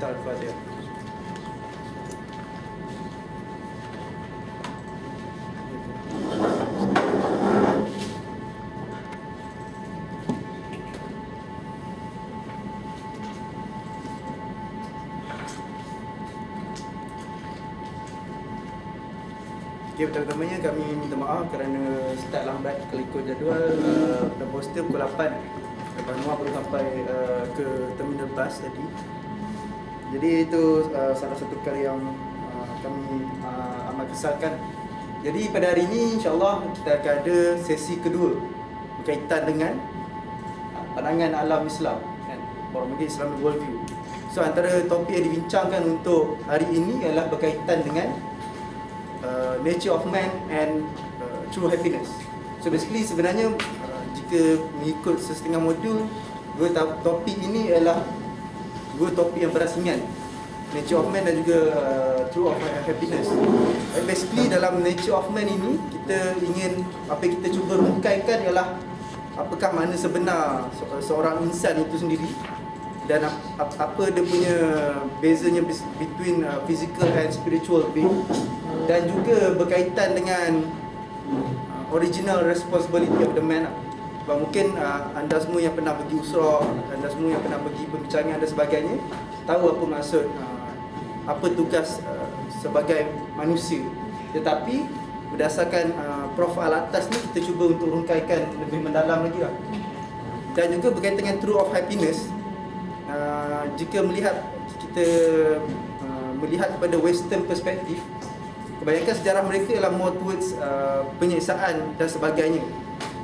minta Al-Fatihah. Okay, pertama-tamanya kami minta maaf kerana start lambat kalau ikut jadual. Dah poster pukul 8. Lepas Muar baru sampai ke terminal bas tadi. Jadi itu salah satu perkara yang kami amat kesalkan. Jadi pada hari ini insyaAllah kita akan ada sesi kedua berkaitan dengan pandangan alam Islam, kan? Orang panggil Islamic worldview. So antara topik yang dibincangkan untuk hari ini ialah berkaitan dengan nature of man and true happiness. So basically sebenarnya jika mengikut setengah modul, dua topik ini ialah dua topik yang berasingan, nature of man dan juga true of happiness. Basically dalam nature of man ini kita ingin, apa yang kita cuba rungkaikan ialah apakah makna sebenar seorang insan itu sendiri dan apa dia punya bezanya between physical and spiritual being, dan juga berkaitan dengan original responsibility of the man. Sebab mungkin anda semua yang pernah pergi usrah, anda semua yang pernah pergi perbincangan dan sebagainya tahu apa maksud apa tugas sebagai manusia. Tetapi berdasarkan profil atas ni kita cuba untuk rungkaikan lebih mendalam lagi lah. Dan juga berkaitan dengan true of happiness. Jika kita melihat kepada western perspektif, kebanyakan sejarah mereka ialah more towards penyiksaan dan sebagainya.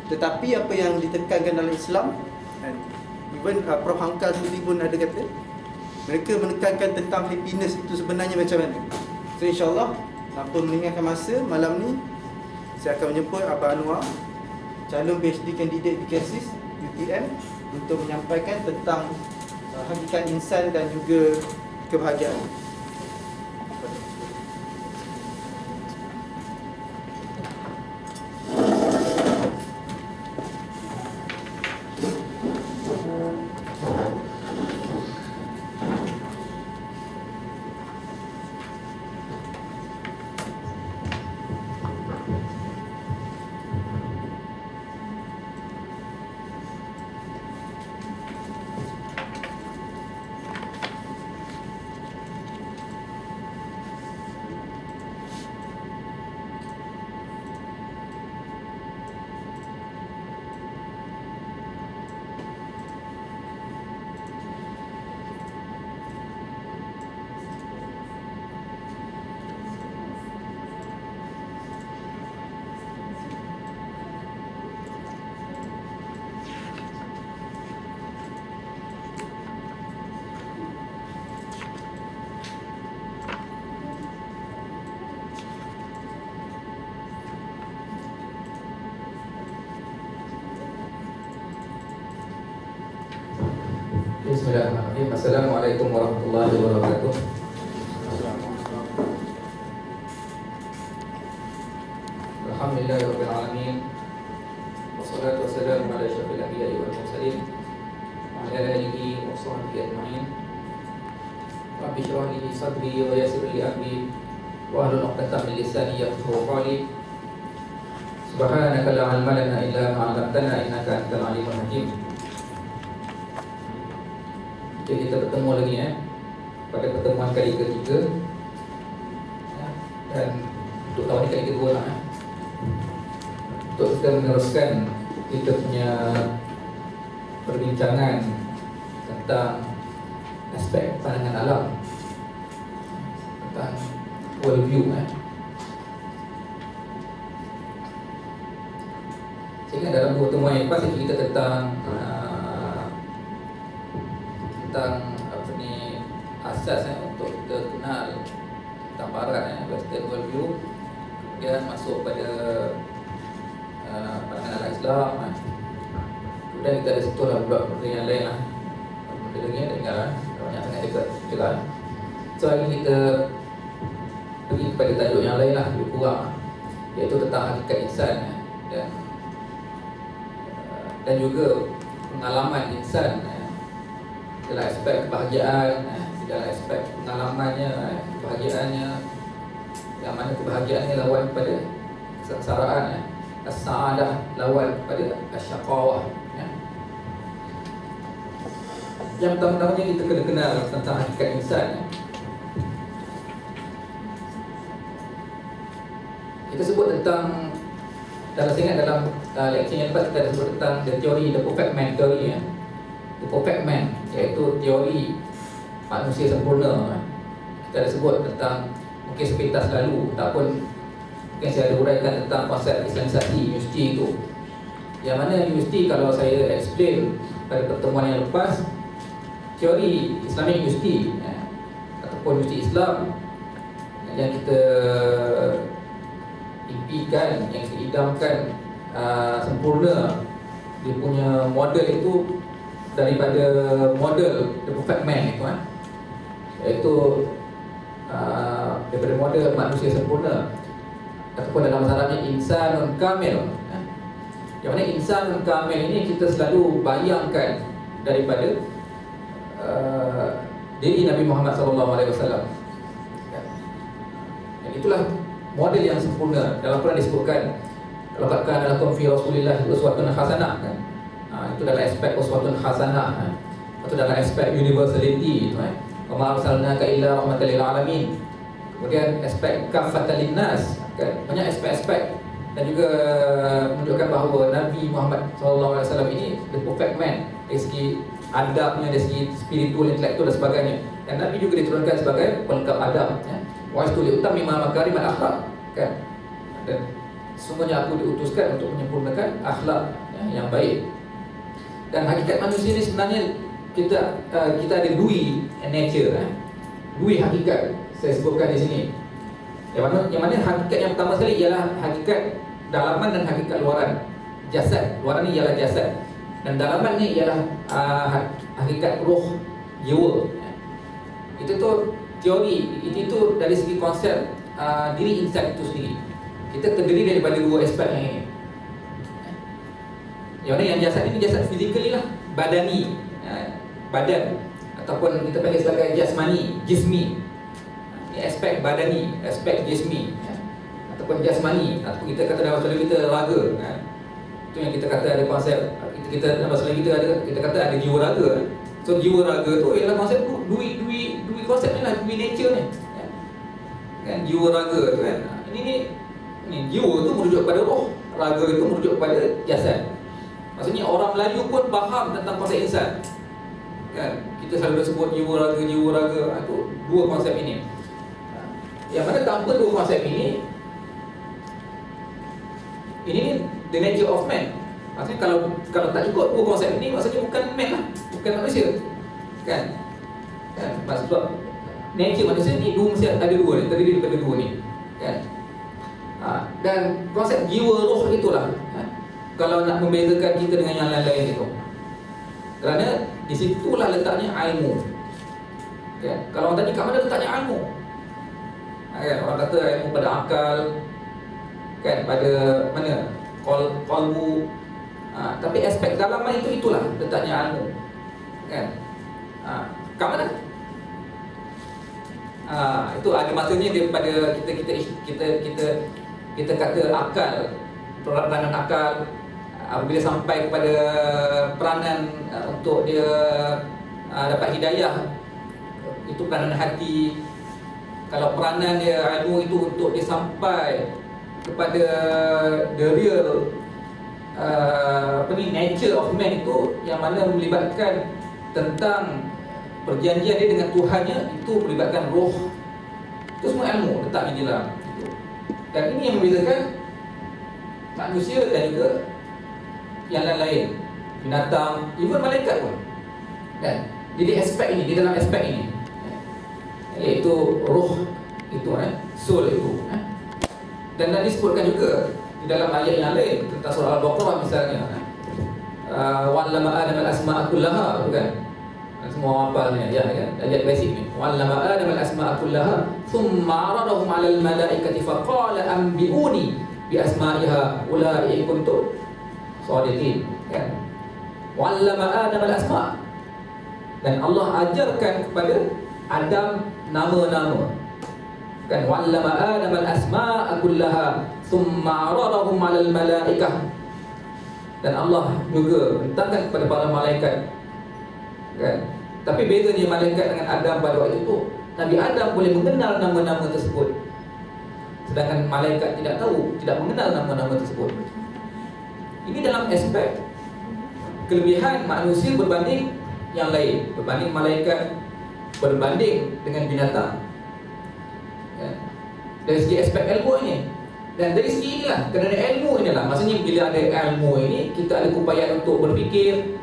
Tetapi apa yang ditekankan dalam Islam, and even Prof. Hamka sendiri pun ada kata, mereka menekankan tentang happiness itu sebenarnya macam mana. So insyaAllah, tanpa meninggalkan masa, malam ni saya akan menjemput Abang Anwar, calon PhD candidate di KSIS UTM, untuk menyampaikan tentang hakikat insan dan juga kebahagiaan. Bismillahirrahmanirrahim. Assalamualaikum warahmatullahi wabarakatuh. Alhamdulillahirabbil alamin. Wassalatu wassalamu ala asyrafil anbiya'i wal mursalin wa ala alihi wa sahbihi ajma'in. Rabbi shrah li sadri wa yassir li amri wa hlul 'uqdatam min lisani yafqahu qawli. Subhanaka la 'ilma lana illa ma 'allamtana innaka antal alimul hakim. Jadi kita bertemu lagi pada pertemuan kali ketiga, dan untuk tahun ini kali kedua lah, untuk kita meneruskan kita punya perbincangan tentang aspek pandangan alam, tentang worldview. Sehingga dalam dua pertemuan yang lepas kita tentang apa ni, asas untuk kita kenal tentang barat, western worldview, kemudian masuk pada pandangan alam Islam, kemudian kita ada satu lah benda yang lain lah, benda lagi ada tinggal banyak sangat dekat juga. So hari ini kita pergi kepada tajuk yang lain lah, lebih kurang, iaitu tentang hakikat insan dan juga pengalaman insan dalam aspek kebahagiaan, dalam aspek pengalamannya, kebahagiaannya, yang mana kebahagiaannya lawan kepada kesengsaraan, as-sa'adah lawan kepada asyaqawah. Yang pertama-tamanya kita kena kenal tentang hakikat insan. Kita sebut tentang, kalau saya ingat dalam lecture yang lepas kita ada sebut tentang the theory, the perfect man theory, the perfect man, iaitu teori manusia sempurna. Kita ada sebut tentang mungkin sepintas lalu, ataupun mungkin saya ada uraikan tentang konsep islamisasi Yusti itu. Yang mana Yusti, kalau saya explain pada pertemuan yang lepas, teori Islamic Yusti, ataupun Yusti Islam yang kita impikan, yang kita idamkan sempurna, dia punya model itu daripada model the perfect man itu, iaitu daripada model manusia sempurna, ataupun dalam bahasa Arabnya insanun kamil. Yang mana insanun kamil ini kita selalu bayangkan daripada diri Nabi Muhammad SAW. Dan itulah model yang sempurna. Dalam Quran disebutkan, laqad kana lakum fi Rasulillah uswatun hasanah, kan? Itu dalam aspek uswatun hasanah, atau dalam aspek universality itu, wa ma arsalnaka illa rahmatan lil alamin. Kemudian aspek kafatan linnas, kan? Banyak aspek-aspek, dan juga menunjukkan bahawa Nabi Muhammad SAW ini the perfect man dari segi adabnya, dari segi spiritual, intelektual dan sebagainya. Dan Nabi juga diturunkan sebagai pelengkap adab, wa istuli utam mimma makarim al-akhlaq, kan? Dan sesungguhnya aku diutuskan untuk menyempurnakan akhlak yang baik. Dan hakikat manusia ini sebenarnya kita ada dui nature, dui hakikat saya sebutkan di sini. Yang mana hakikat yang pertama sekali ialah hakikat dalaman dan hakikat luaran. Jasad, luaran ni ialah jasad, dan dalaman ni ialah hakikat roh, jiwa. Itu tu teori, itu dari segi konsep diri insan itu sendiri. Kita terdiri daripada dua aspek yang ini. Yang mana yang jasad ini jasad physically lah, badani, badan, ataupun kita panggil sebagai jasmani, jismi. Ini aspek badani, aspek jismi, ataupun jasmani, ataupun kita kata dalam bahasa kita raga. Itu yang kita kata ada konsep, kita dalam bahasa kita kata ada jiwa raga. So jiwa raga tu ialah konsep dui konsep ni lah, dui nature ni, kan? Jiwa raga tu kan, ini jiwa tu merujuk kepada roh, raga itu merujuk kepada jasad. Maksudnya orang Melayu pun faham tentang konsep insan, kan? Kita selalu sebut jiwa raga, itu dua konsep ini. Yang mana tanpa dua konsep ini the nature of man. Maksudnya kalau tak ikut dua konsep ini, maksudnya bukan man lah, bukan manusia, kan? Sebab nature manusia ni mesti ada dua ni, terdiri daripada dua ni, kan? Dan konsep jiwa roh itulah, kalau nak membezakan kita dengan yang lain-lain itu. Kerana di situlah letaknya ilmu, kan? Kalau orang tanya kat mana letaknya ilmu, kan? Orang kata ilmu pada akal, kan? Pada mana? Qalbu. Tapi aspek dalaman itulah letaknya ilmu, kan? Kat mana? Itu ada masanya daripada kita kata akal, peranan akal, apabila sampai kepada peranan untuk dia dapat hidayah, itu peranan hati. Kalau peranan dia ilmu itu untuk dia sampai kepada the real nature of man itu, yang mana melibatkan tentang perjanjian dia dengan Tuhannya, itu melibatkan roh. Itu semua ilmu letaknya di dalam. Dan ini yang membezakan manusia dan juga yang lain-lain, binatang, even malaikat pun, kan? Jadi aspek ini, di dalam aspek ini, iaitu roh itu, soul itu. Dan disebutkan juga di dalam ayat yang lain tentang surah Al-Baqarah misalnya, wa'allama Adam al-asma'a kullaha, kan? Semua hafalnya, ya kan? Ayat basic ni. Wa'allama Adam al-asma'a kullaha thumma 'aradahum 'ala al-malaikati faqala anbi'uni bi asma'iha ulai kuntum shadiqin, kan? Wa'allama Adam al-asma'. Dan Allah ajarkan kepada Adam nama-nama. Kan wa'allama Adam al-asma'a kullaha thumma 'aradahum 'alal malaikah. Dan Allah juga bentangkan kepada para malaikat. Kan? Tapi bezanya malaikat dengan Adam pada waktu itu, Nabi Adam boleh mengenal nama-nama tersebut, sedangkan malaikat tidak tahu, tidak mengenal nama-nama tersebut. Ini dalam aspek kelebihan manusia berbanding yang lain, berbanding malaikat, berbanding dengan binatang. Ya. Dari segi aspek ilmu ini, dan dari segi inilah, kerana ilmu inilah, maksudnya bila ada ilmu ini, kita ada keupayaan untuk berfikir,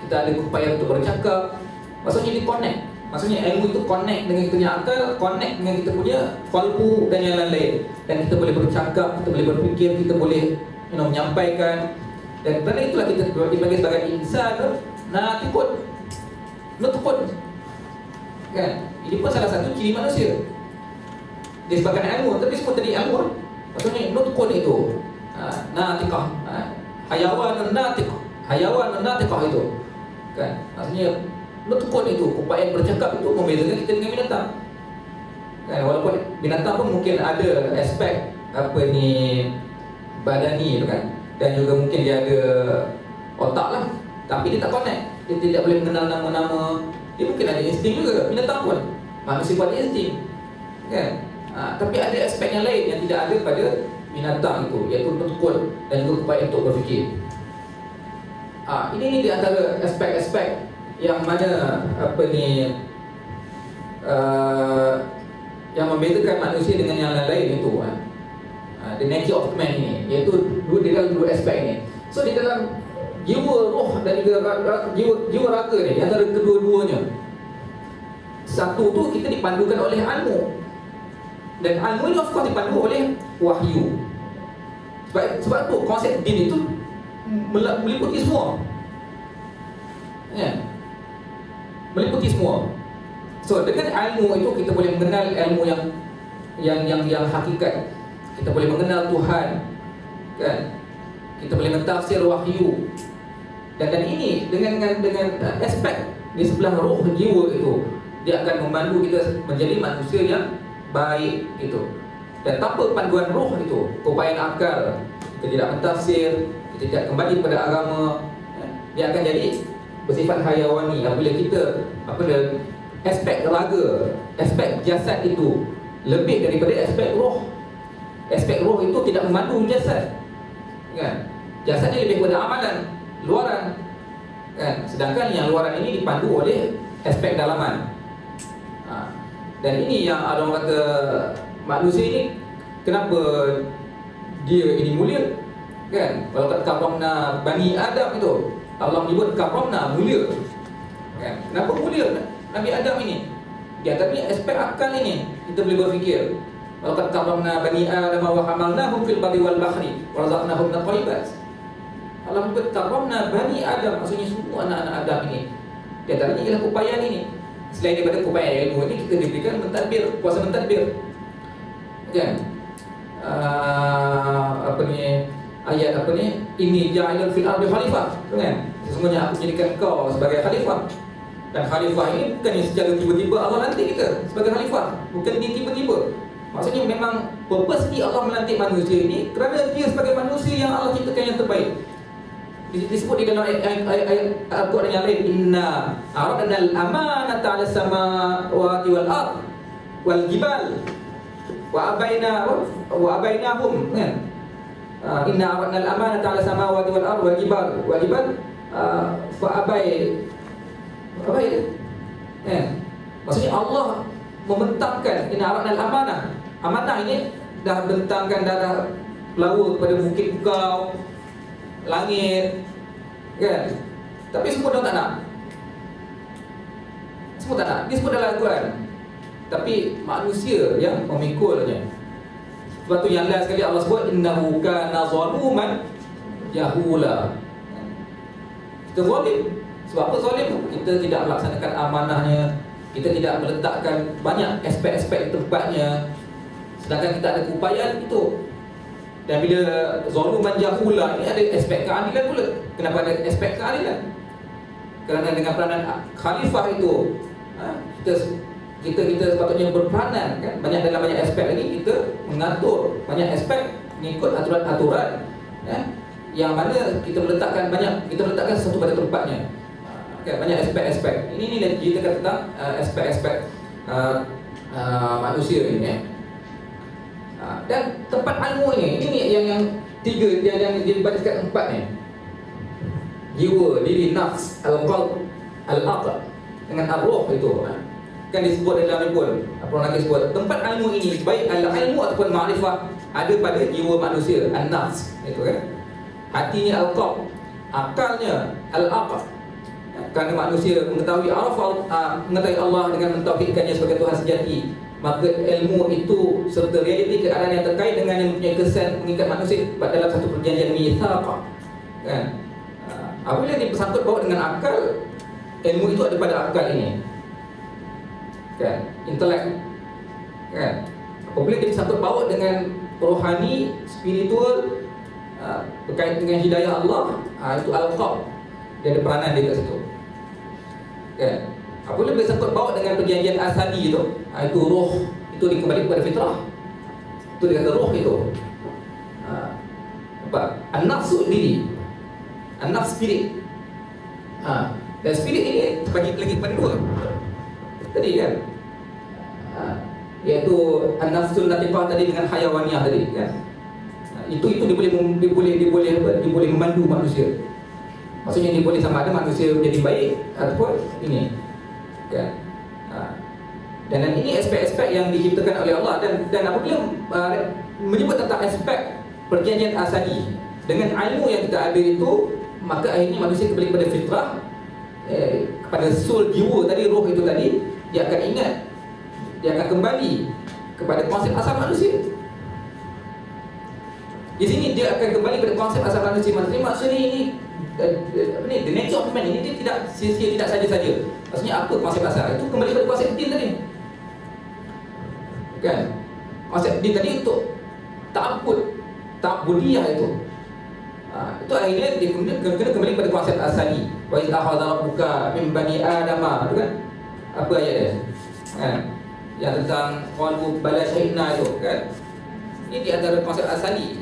kita ada keupayaan untuk bercakap. Maksudnya ini connect. Maksudnya ilmu itu connect dengan kita punya akal, connect dengan kita punya qalbu dan yang lain-lain. Dan kita boleh bercakap, kita boleh berfikir, kita boleh menyampaikan. Dan kerana itulah kita dipanggil sebagai insan natiqun, nutqun. Kan? Ini pun salah satu ciri manusia. Dia sebagai ilmu, tapi semua tadi ilmu. Maksudnya nutqun itu natiqah, hayawan natiqah, hayawan natiqah itu. Kan? Maksudnya nutqun itu, upaya bercakap itu membezakan kita dengan binatang. Kan? Walaupun binatang pun mungkin ada aspek badani itu kan, dan juga mungkin dia ada otak lah, tapi dia tak connect. Dia tidak boleh mengenal nama-nama. Dia mungkin ada insting juga, binatang pun, manusia pun ada insting kan? Tapi ada aspek yang lain yang tidak ada pada binatang itu, iaitu nutqun dan juga upaya untuk berfikir. Ini di antara aspek-aspek yang mana yang membezakan manusia dengan yang lain itu, the nature of man ini, iaitu di dalam dua aspek ini. So di dalam jiwa roh dan juga jiwa raga ni, antara kedua-duanya, satu tu kita dipandukan oleh ilmu, dan ilmu ini of course dipandu oleh wahyu. Sebab tu konsep din itu meliputi semua, ya, meliputi semua. So dengan ilmu itu kita boleh mengenal ilmu yang hakikat. Kita boleh mengenal Tuhan, kan? Kita boleh mentafsir wahyu. Dan ini dengan aspek di sebelah roh jiwa itu, dia akan membantu kita menjadi manusia yang baik itu. Dan tanpa panduan roh itu, keupayaan akal, kita tidak mentafsir, kita tidak kembali kepada agama, dia akan jadi bersifat hayawani. Apabila kita aspek raga, aspek jasad itu lebih daripada aspek roh. Aspek roh itu tidak memandu jasad, kan? Jasad ni lebih kepada amalan luaran, kan? Sedangkan yang luaran ini dipandu oleh aspek dalaman. Dan ini yang ada orang kata manusia ini kenapa dia ini mulia, kan? Kalau kata karamna Bani Adam itu, Allah menyebut karamna mulia, kan? Kenapa mulia Nabi Adam ini? Di antaranya aspek akal ini kita boleh berfikir. Kalau kata karamna Bani Adam wa hamalnahum fil barri wal bahri wa razaqnahum min thayyibat. Allah menyebut karamna Bani Adam, maksudnya semua anak-anak Adam ini. Di antaranya ialah keupayaan ini. Selain daripada keupayaan ilmu ini, kita diberikan mentadbir, kuasa mentadbir, kan? Ayat ini ja'ilun fil ardi khalifah, kan? Sesungguhnya aku jadikan kau sebagai khalifah. Dan khalifah ini bukan yang secara tiba-tiba Allah lantik kita sebagai khalifah, bukan dia tiba-tiba. Maksudnya memang purposely Allah melantik manusia ini kerana dia sebagai manusia yang Allah ciptakan yang terbaik. Disebut di dalam ayat Al-Quran yang lain, inna aradna al-amanata 'ala samawati wal ard wal jibal wa abainahum, kan? Inna aradna al-amanata 'ala samawati wal ard wal jibal fa abai. Apa itu? Maksudnya Allah membentangkan inna aradna al-amanah. Amanah ini dah bentangkan dah lawa kepada bukit bukau, langit, kan? Tapi semua dah tak nak. Semua tak nak. Dia sebut dalam Al-Quran. Tapi manusia yang memikulnya. Sebab tu yang last sekali Allah sebut innahu kana zaluman jahula. Kita zalim. Sebab apa zalim? Kita tidak melaksanakan amanahnya, kita tidak meletakkan banyak aspek-aspek tempatnya, sedangkan kita ada keupayaan itu. Dan bila zaluman jahula ini ada aspek keadilan pula. Kenapa ada aspek keadilan? Kerana dengan peranan khalifah itu, kita sepatutnya berperanan kan, dalam banyak aspek lagi kita mengatur banyak aspek, mengikut aturan-aturan yang mana kita meletakkan sesuatu pada tempatnya. Banyak aspek-aspek. Ini ceritakan tentang aspek-aspek manusia ini. Dan tempat ilmu ini yang tiga yang dibariskan empat ni. Jiwa, diri, nafs, al-qalb, al-aql dengan ar-ruh itu kan disebut dalam ni pun apa lagi sebut tempat ilmu ini, baik al-ilmu ataupun ma'rifah, ada pada jiwa manusia, an-nafs itu kan. Hatinya al-qalb, akalnya al-aql. Kerana manusia mengetahui mengetahui Allah dengan mentauhidkannya sebagai Tuhan sejati, maka ilmu itu serta realiti keadaan yang terkait dengan yang mempunyai kesan mengikat manusia dalam satu perjanjian mitsaq kan. Apabila dipersangkut bahawa dengan akal, ilmu itu ada pada akal ini kan, intelek kan. Apabila disangkut bahawa dengan rohani, spiritual, berkait dengan hidayah Allah, itu al-qalb, dia ada peranan dia kat situ kan. Apabila disangkut bahawa dengan perjanjian asadi itu roh, itu dikembali kepada fitrah, itu dia kata roh itu an-nafsu diri, an-nafs spirit. Dan spirit ini terbagi lagi kepada dua tadi kan, iaitu an-nafsul latiqah tadi dengan hayawaniyah tadi kan. Itu boleh memandu manusia. Maksudnya dia boleh sama ada manusia menjadi baik ataupun ini kan. Dan ini aspek-aspek yang diciptakan oleh Allah. Dan apabila menyebut tentang aspek perjanjian asali dengan ilmu yang kita ada itu, maka akhirnya manusia kembali kepada fitrah, kepada soul, jiwa tadi, roh itu tadi. Dia akan ingat, dia akan kembali kepada konsep asal manusia. Di sini dia akan kembali kepada konsep asal manusia. Maksudnya ini the nature of man ini dia tidak sia-sia, tidak saja-saja. Maksudnya apa konsep asal? Itu kembali kepada konsep din tadi kan. Konsep din tadi untuk ta'budiyah itu. Itu akhirnya dia kena kembali pada konsep asali. Wa idza akhadha rabbuka min bani adama, itu kan. Apa ayat dia? Kan? Yang tentang qalu bala syahidna itu kan. Ini di antara konsep asali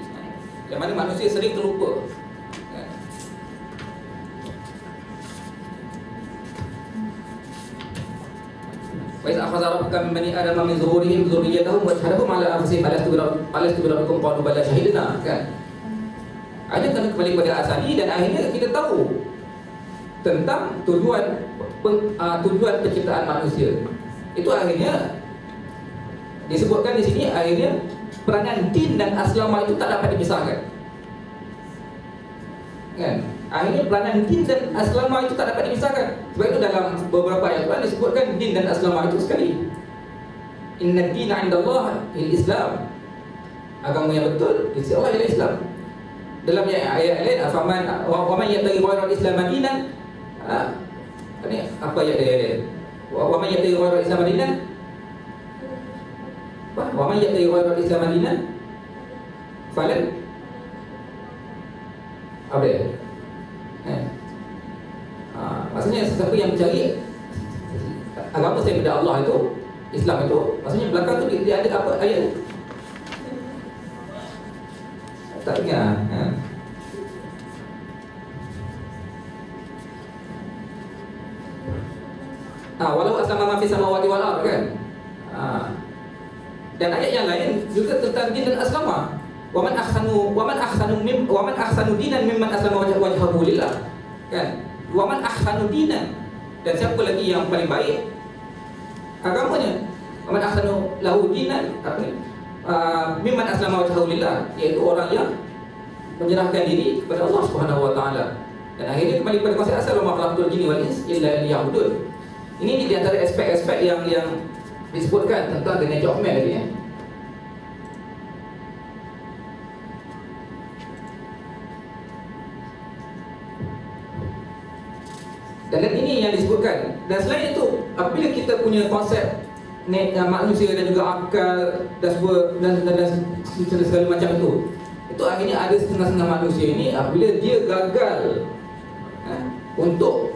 yang mana manusia sering terlupa. Wa idza akhadha rabbuka min bani adama min zuhurihim dzurriyyatahum wa ashhadahum ala anfusihim alastu birabbikum qalu bala syahidna kan. Ada kembali pada asali, dan akhirnya kita tahu tentang tujuan penciptaan manusia. Itu akhirnya disebutkan di sini, akhirnya peranan din dan aslama itu tak dapat dipisahkan kan. Akhirnya peranan din dan aslama itu tak dapat dipisahkan. Sebab itu dalam beberapa ayat Quran disebutkan din dan aslama itu sekali. Inna dina 'indallahi al-Islam. Agama yang betul di sisi Allah ialah Islam. Dalam ayat lain, afaman wa man yattaqi ghayra al-islam dinan, ini apa ayat dia? Wa man yattaqi ghayra al-islam dinan, wa man yattaqi ghayra al-islam dinan falan apa dia? Maksudnya sesiapa yang mencari agama selain daripada Allah itu, Islam itu, maksudnya belakang tu dia ada apa ayat? Tak ingat walau aslama ma fi samawati wal ardh kan. Dan ayat yang lain juga tentang din dan aslama. Wa man ahsanu dinan mimman aslama wajhahu lillah kan. Wa man ahsanu dinan, dan siapa lagi yang paling baik agamanya? Wa man ahsanu lahu dinan, apa ni? Mimman aslama wajhahu lillah, iaitu orang yang menyerahkan diri kepada Allah Subhanahu wa taala. Dan akhirnya kembali kepada konsep asal, wa ma khalaqtul jinni wal insa illa liya'budun. Ini di antara aspek-aspek yang disebutkan tentang the nature of man tadi ya. Dan ini yang disebutkan. Dan selain itu, apabila kita punya konsep manusia dan juga akal dan segala macam itu akhirnya ada setengah-setengah manusia ini apabila dia gagal untuk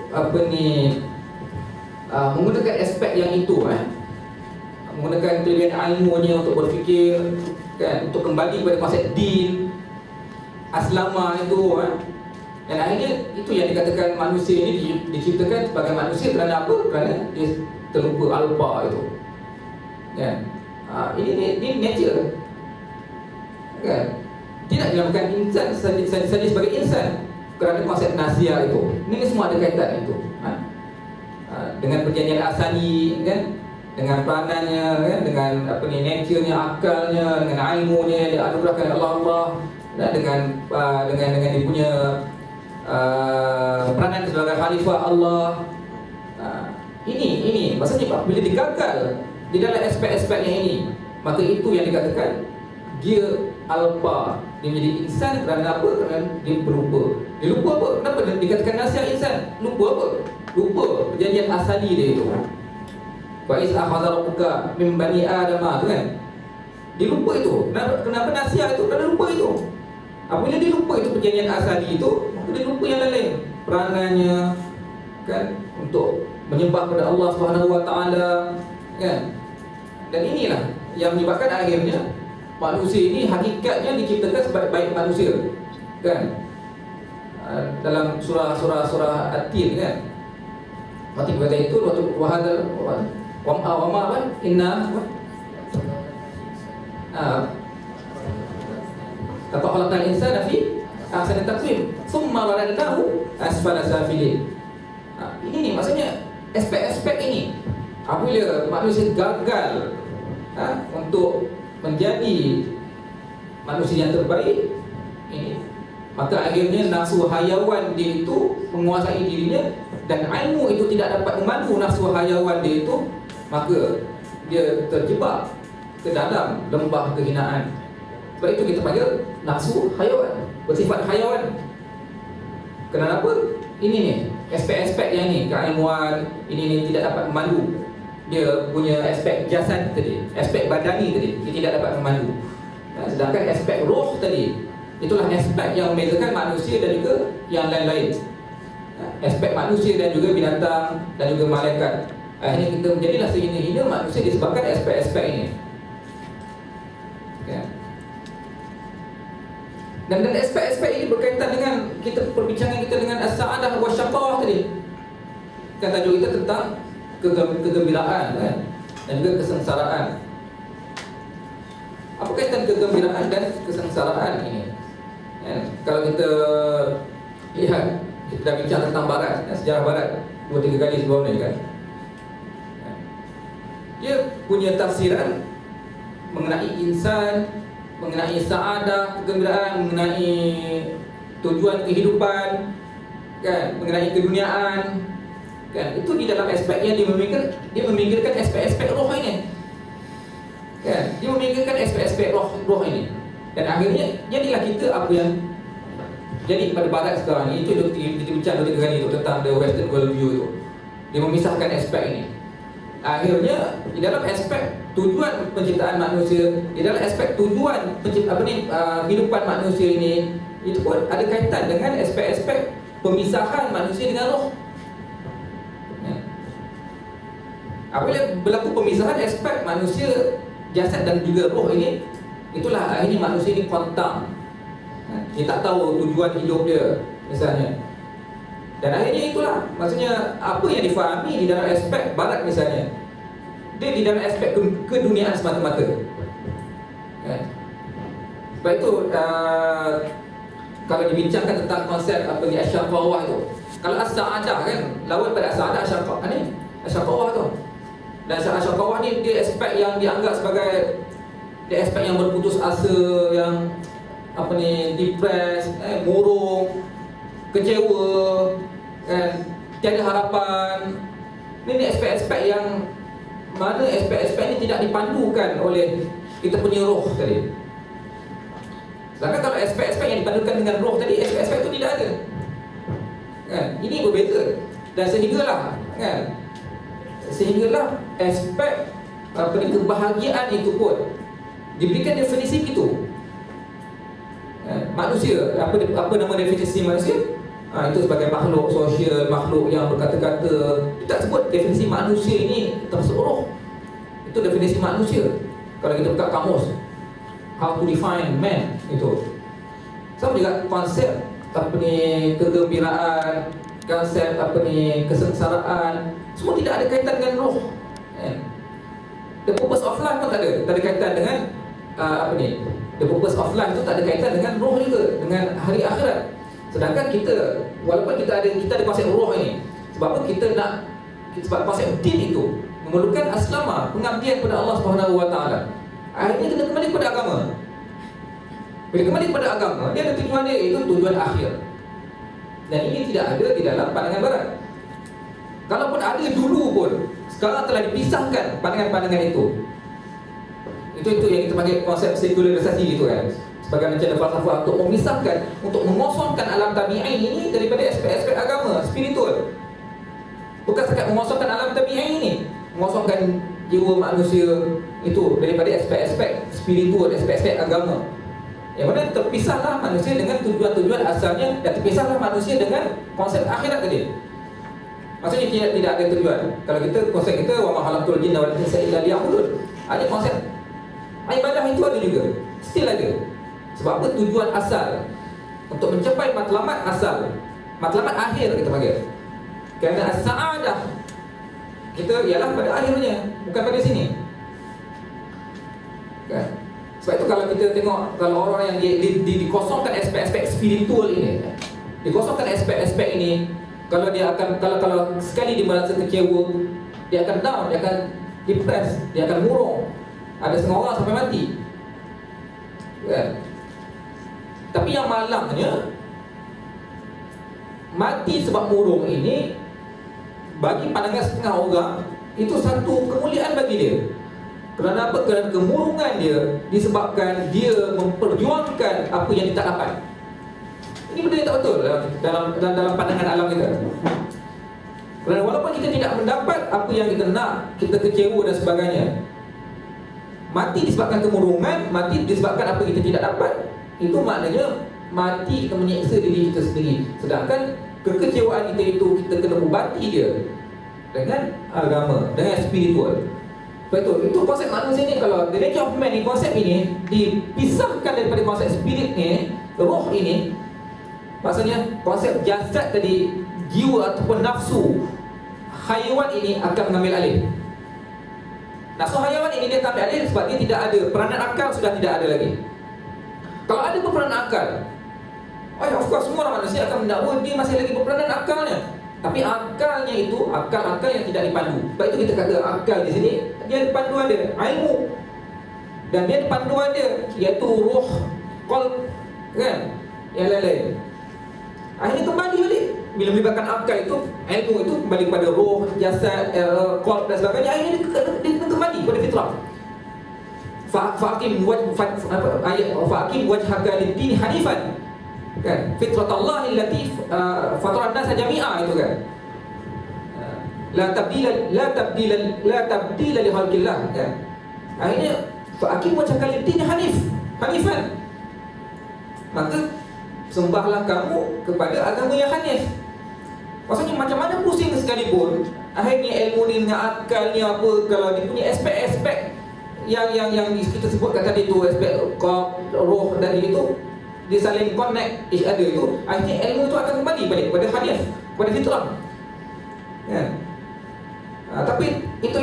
menggunakan aspek yang itu, menggunakan kelebihan ilmunya untuk berfikir, kan, untuk kembali kepada konsep din, aslama itu, dan akhirnya itu yang dikatakan manusia ini diciptakan sebagai manusia kerana apa? Kerana dia terlupa alpa itu, kan? Ini nature, kan? Tidak dinamakan insan saja sebagai insan kerana konsep nasiah itu. Ini semua ada kaitan itu, dengan perjanjian asali, kan, dengan peranannya, kan, dengan nature-nya, akalnya, dengan ilmunya yang dianugerahkan Allah, dan dengan dia punya peranan sebagai khalifah Allah. Ini maksudnya bila digagal di dalam aspek-aspeknya ini, maka itu yang dikatakan dia alpa. Dia menjadi insan kerana apa? Kerana dia berlupa. Dia lupa apa? Kenapa dia dikatakan nasihat insan? Lupa apa? Lupa perjanjian asali dia itu. Wa iz akhadha rabbuka min bani Adam, tu kan? Dia lupa itu. Kenapa nasihat itu? Kerana lupa itu. Apabila dia lupa itu perjanjian asali itu, dia lupa yang lain. Peranannya, kan, untuk menyembah kepada Allah Subhanahu Wa Taala, kan? Dan inilah yang menyebabkan akhirnya manusia ini hakikatnya diciptakan sebagai baik manusia, kan? Dalam surah At-Tin, kan, mati kata itu waktu wahadal wa inna khalaqal insana fi ahsani taqwim thumma radadnahu asfala safilin. Ini nih maksudnya aspek-aspek ini. Apabila manusia gagal untuk menjadi manusia yang terbaik ini, maka akhirnya nafsu hayawan dia itu menguasai dirinya, dan ilmu itu tidak dapat memandu nafsu hayawan dia itu, maka dia terjebak ke dalam lembah kehinaan. Sebab itu kita panggil nafsu hayawan, bersifat hayawan. Kenapa? Ini nih aspek-aspek yang ni, keilmuan ini tidak dapat memandu. Dia punya aspek jasad tadi, aspek badani tadi, dia tidak dapat memandu. Sedangkan aspek roh tadi, itulah aspek yang membezakan manusia dan juga yang lain-lain. Aspek manusia dan juga binatang dan juga malaikat. Akhirnya kita menjadilah sehina-hina manusia disebabkan aspek-aspek ini, ya. Dan aspek-aspek ini berkaitan dengan kita perbincangan kita dengan as-sa'adah wa syaqawah tadi. Kan tajuk kita tentang kegembiraan, kan, dan juga kesengsaraan. Apa kaitan kegembiraan dan kesengsaraan ini? Kalau kita lihat, kita dah bincang tentang barat, sejarah barat 2-3 kali sebelum ni, kan. Dia punya tafsiran mengenai insan, mengenai saadah, kegembiraan, mengenai tujuan kehidupan, kan, mengenai keduniaan, kan. Itu di dalam aspeknya dia memikirkan aspek-aspek roh ini, kan. Dia memikirkan aspek-aspek roh ini. Dan akhirnya jadilah kita apa yang jadi pada barat sekarang ni. Itu kita bincang 2-3 kali itu tentang the Western world view itu. Dia memisahkan aspek ini. Akhirnya di dalam aspek tujuan penciptaan manusia, di dalam aspek tujuan kehidupan manusia ini, itu pun ada kaitan dengan aspek-aspek pemisahan manusia dengan roh. Apabila berlaku pemisahan aspek manusia, jasad dan juga roh ini, itulah akhirnya manusia ini kontak. Dia tak tahu tujuan hidup dia, misalnya. Dan akhirnya itulah, maksudnya apa yang difahami di dalam aspek barat misalnya, dia di dalam aspek keduniaan semata-mata, kan? Sebab itu kalau dibincangkan tentang konsep apa ni asyaqawah tu, kalau as-sa'adah, kan, lawan pada as-sa'adah asyaqawah tu. Dan asyaqawah ni dia aspek yang dianggap sebagai dia aspek yang berputus asa, yang depressed, murung, kecewa, kan, tiada harapan. Ini aspek-aspek yang mana aspek-aspek ini tidak dipandukan oleh kita punya roh tadi. Sedangkan kalau aspek-aspek yang dipandukan dengan roh tadi, aspek-aspek itu tidak ada, kan. Ini berbeza. Dan sehinggalah aspek kebahagiaan itu pun diberikan definisi itu. Manusia, apa nama definisi manusia? Itu sebagai makhluk sosial, makhluk yang berkata-kata. Dia tak sebut definisi manusia ini termasuk roh. Itu definisi manusia. Kalau kita buka kamus, how to define man, itu sama juga konsep kegembiraan, konsep kesengsaraan, semua tidak ada kaitan dengan roh. The purpose of life pun tak ada kaitan dengan the purpose of life itu tak ada kaitan dengan roh juga, dengan hari akhirat. Sedangkan kita, walaupun kita ada konsep roh ini, sebab apa sebab konsep din itu memerlukan aslamah, pengabdian kepada Allah Subhanahu Wa Taala. Akhirnya kita kembali kepada agama. Bila kembali kepada agama, dia ada tujuan dia, iaitu tujuan akhir. Dan ini tidak ada di dalam pandangan barat. Kalaupun ada dulu pun, sekarang telah dipisahkan pandangan-pandangan itu. Itu yang kita panggil konsep sekularisasi gitu kan. Sebagai macam falsafah untuk memisahkan, untuk mengosongkan alam tabi'i ini daripada aspek-aspek agama, spiritual. Bukan sekadar mengosongkan alam tabi'i ini, mengosongkan jiwa manusia itu daripada aspek-aspek spiritual, aspek-aspek agama. Yang mana terpisahlah manusia dengan tujuan-tujuan asalnya, dan terpisahlah manusia dengan konsep akhirat tadi. Maksudnya tidak ada tujuan. Kalau kita, konsep kita wa ma khalaqtul jinna wal insa illa liya'budun. Ada konsep ibadah itu ada juga, still ada. Sebab apa? Tujuan asal untuk mencapai matlamat asal, matlamat akhir kita panggil. Kerana as-sa'adah kita ialah pada akhirnya, bukan pada sini kan? Sebab itu kalau kita tengok, kalau orang yang dikosongkan aspek-aspek spiritual ini, dikosongkan aspek-aspek ini, kalau dia akan, kalau sekali dia merasa kecewa, dia akan down, dia akan depressed, dia akan murung. Ada setengah orang sampai mati kan? Tapi yang malangnya, mati sebab murung ini bagi pandangan setengah orang itu satu kemuliaan bagi dia. Kerana apa? Kerana kemurungan dia disebabkan dia memperjuangkan apa yang dia tak dapat. Ini benda yang tak betul dalam pandangan alam kita. Kerana walaupun kita tidak mendapat apa yang kita nak, kita kecewa dan sebagainya, mati disebabkan kemurungan, mati disebabkan apa kita tidak dapat, itu maknanya mati kita menyeksa diri kita sendiri. Sedangkan kekecewaan kita itu, kita kena ubati dia dengan agama, dengan spiritual. Betul, itu konsep manusia ni. Kalau the nature of man ni, konsep ini dipisahkan daripada konsep spirit ni, roh ini, maksudnya konsep jasad tadi, jiwa ataupun nafsu haiwan ini akan mengambil alih. Nafsu haiwan ini dia ambil alih sebab dia tidak ada peranan akal, sudah tidak ada lagi. Kalau ada peranan akal, of course semua orang manusia akan mendakwa dia masih lagi berperanan akalnya. Tapi akalnya itu akal-akal yang tidak dipandu. Sebab itu kita kata akal di sini, dia ada panduan dia, ilmu. Dan dia ada panduan dia, iaitu roh, qalb, kan? Yang lain-lain. Akhirnya kembali balik. Bila melibatkan akal itu, ilmu itu kembali kepada roh, jasad, qalb dan sebagainya. Akhirnya dia kembali kepada fitrah. Fa'akim wajhaka lid-din hanifan, kan? Fitratallahi allati fatara an-nasa jami'a, itu kan. La tabdila li khalqillah, kan? Akhirnya fa'akim wajhaka lid-din hanifan. Maka sembahlah kamu kepada agama yang hanif. Maksudnya macam mana pusing sekalipun, akhirnya ilmu ni dengan akal ni apa, kalau dia punya aspek-aspek yang kita sebutkan tadi tu, aspek roh tadi itu, dia saling connect each other itu, akhirnya ilmu itu akan kembali balik kepada hanif, kepada fitrah, kan? Tapi itu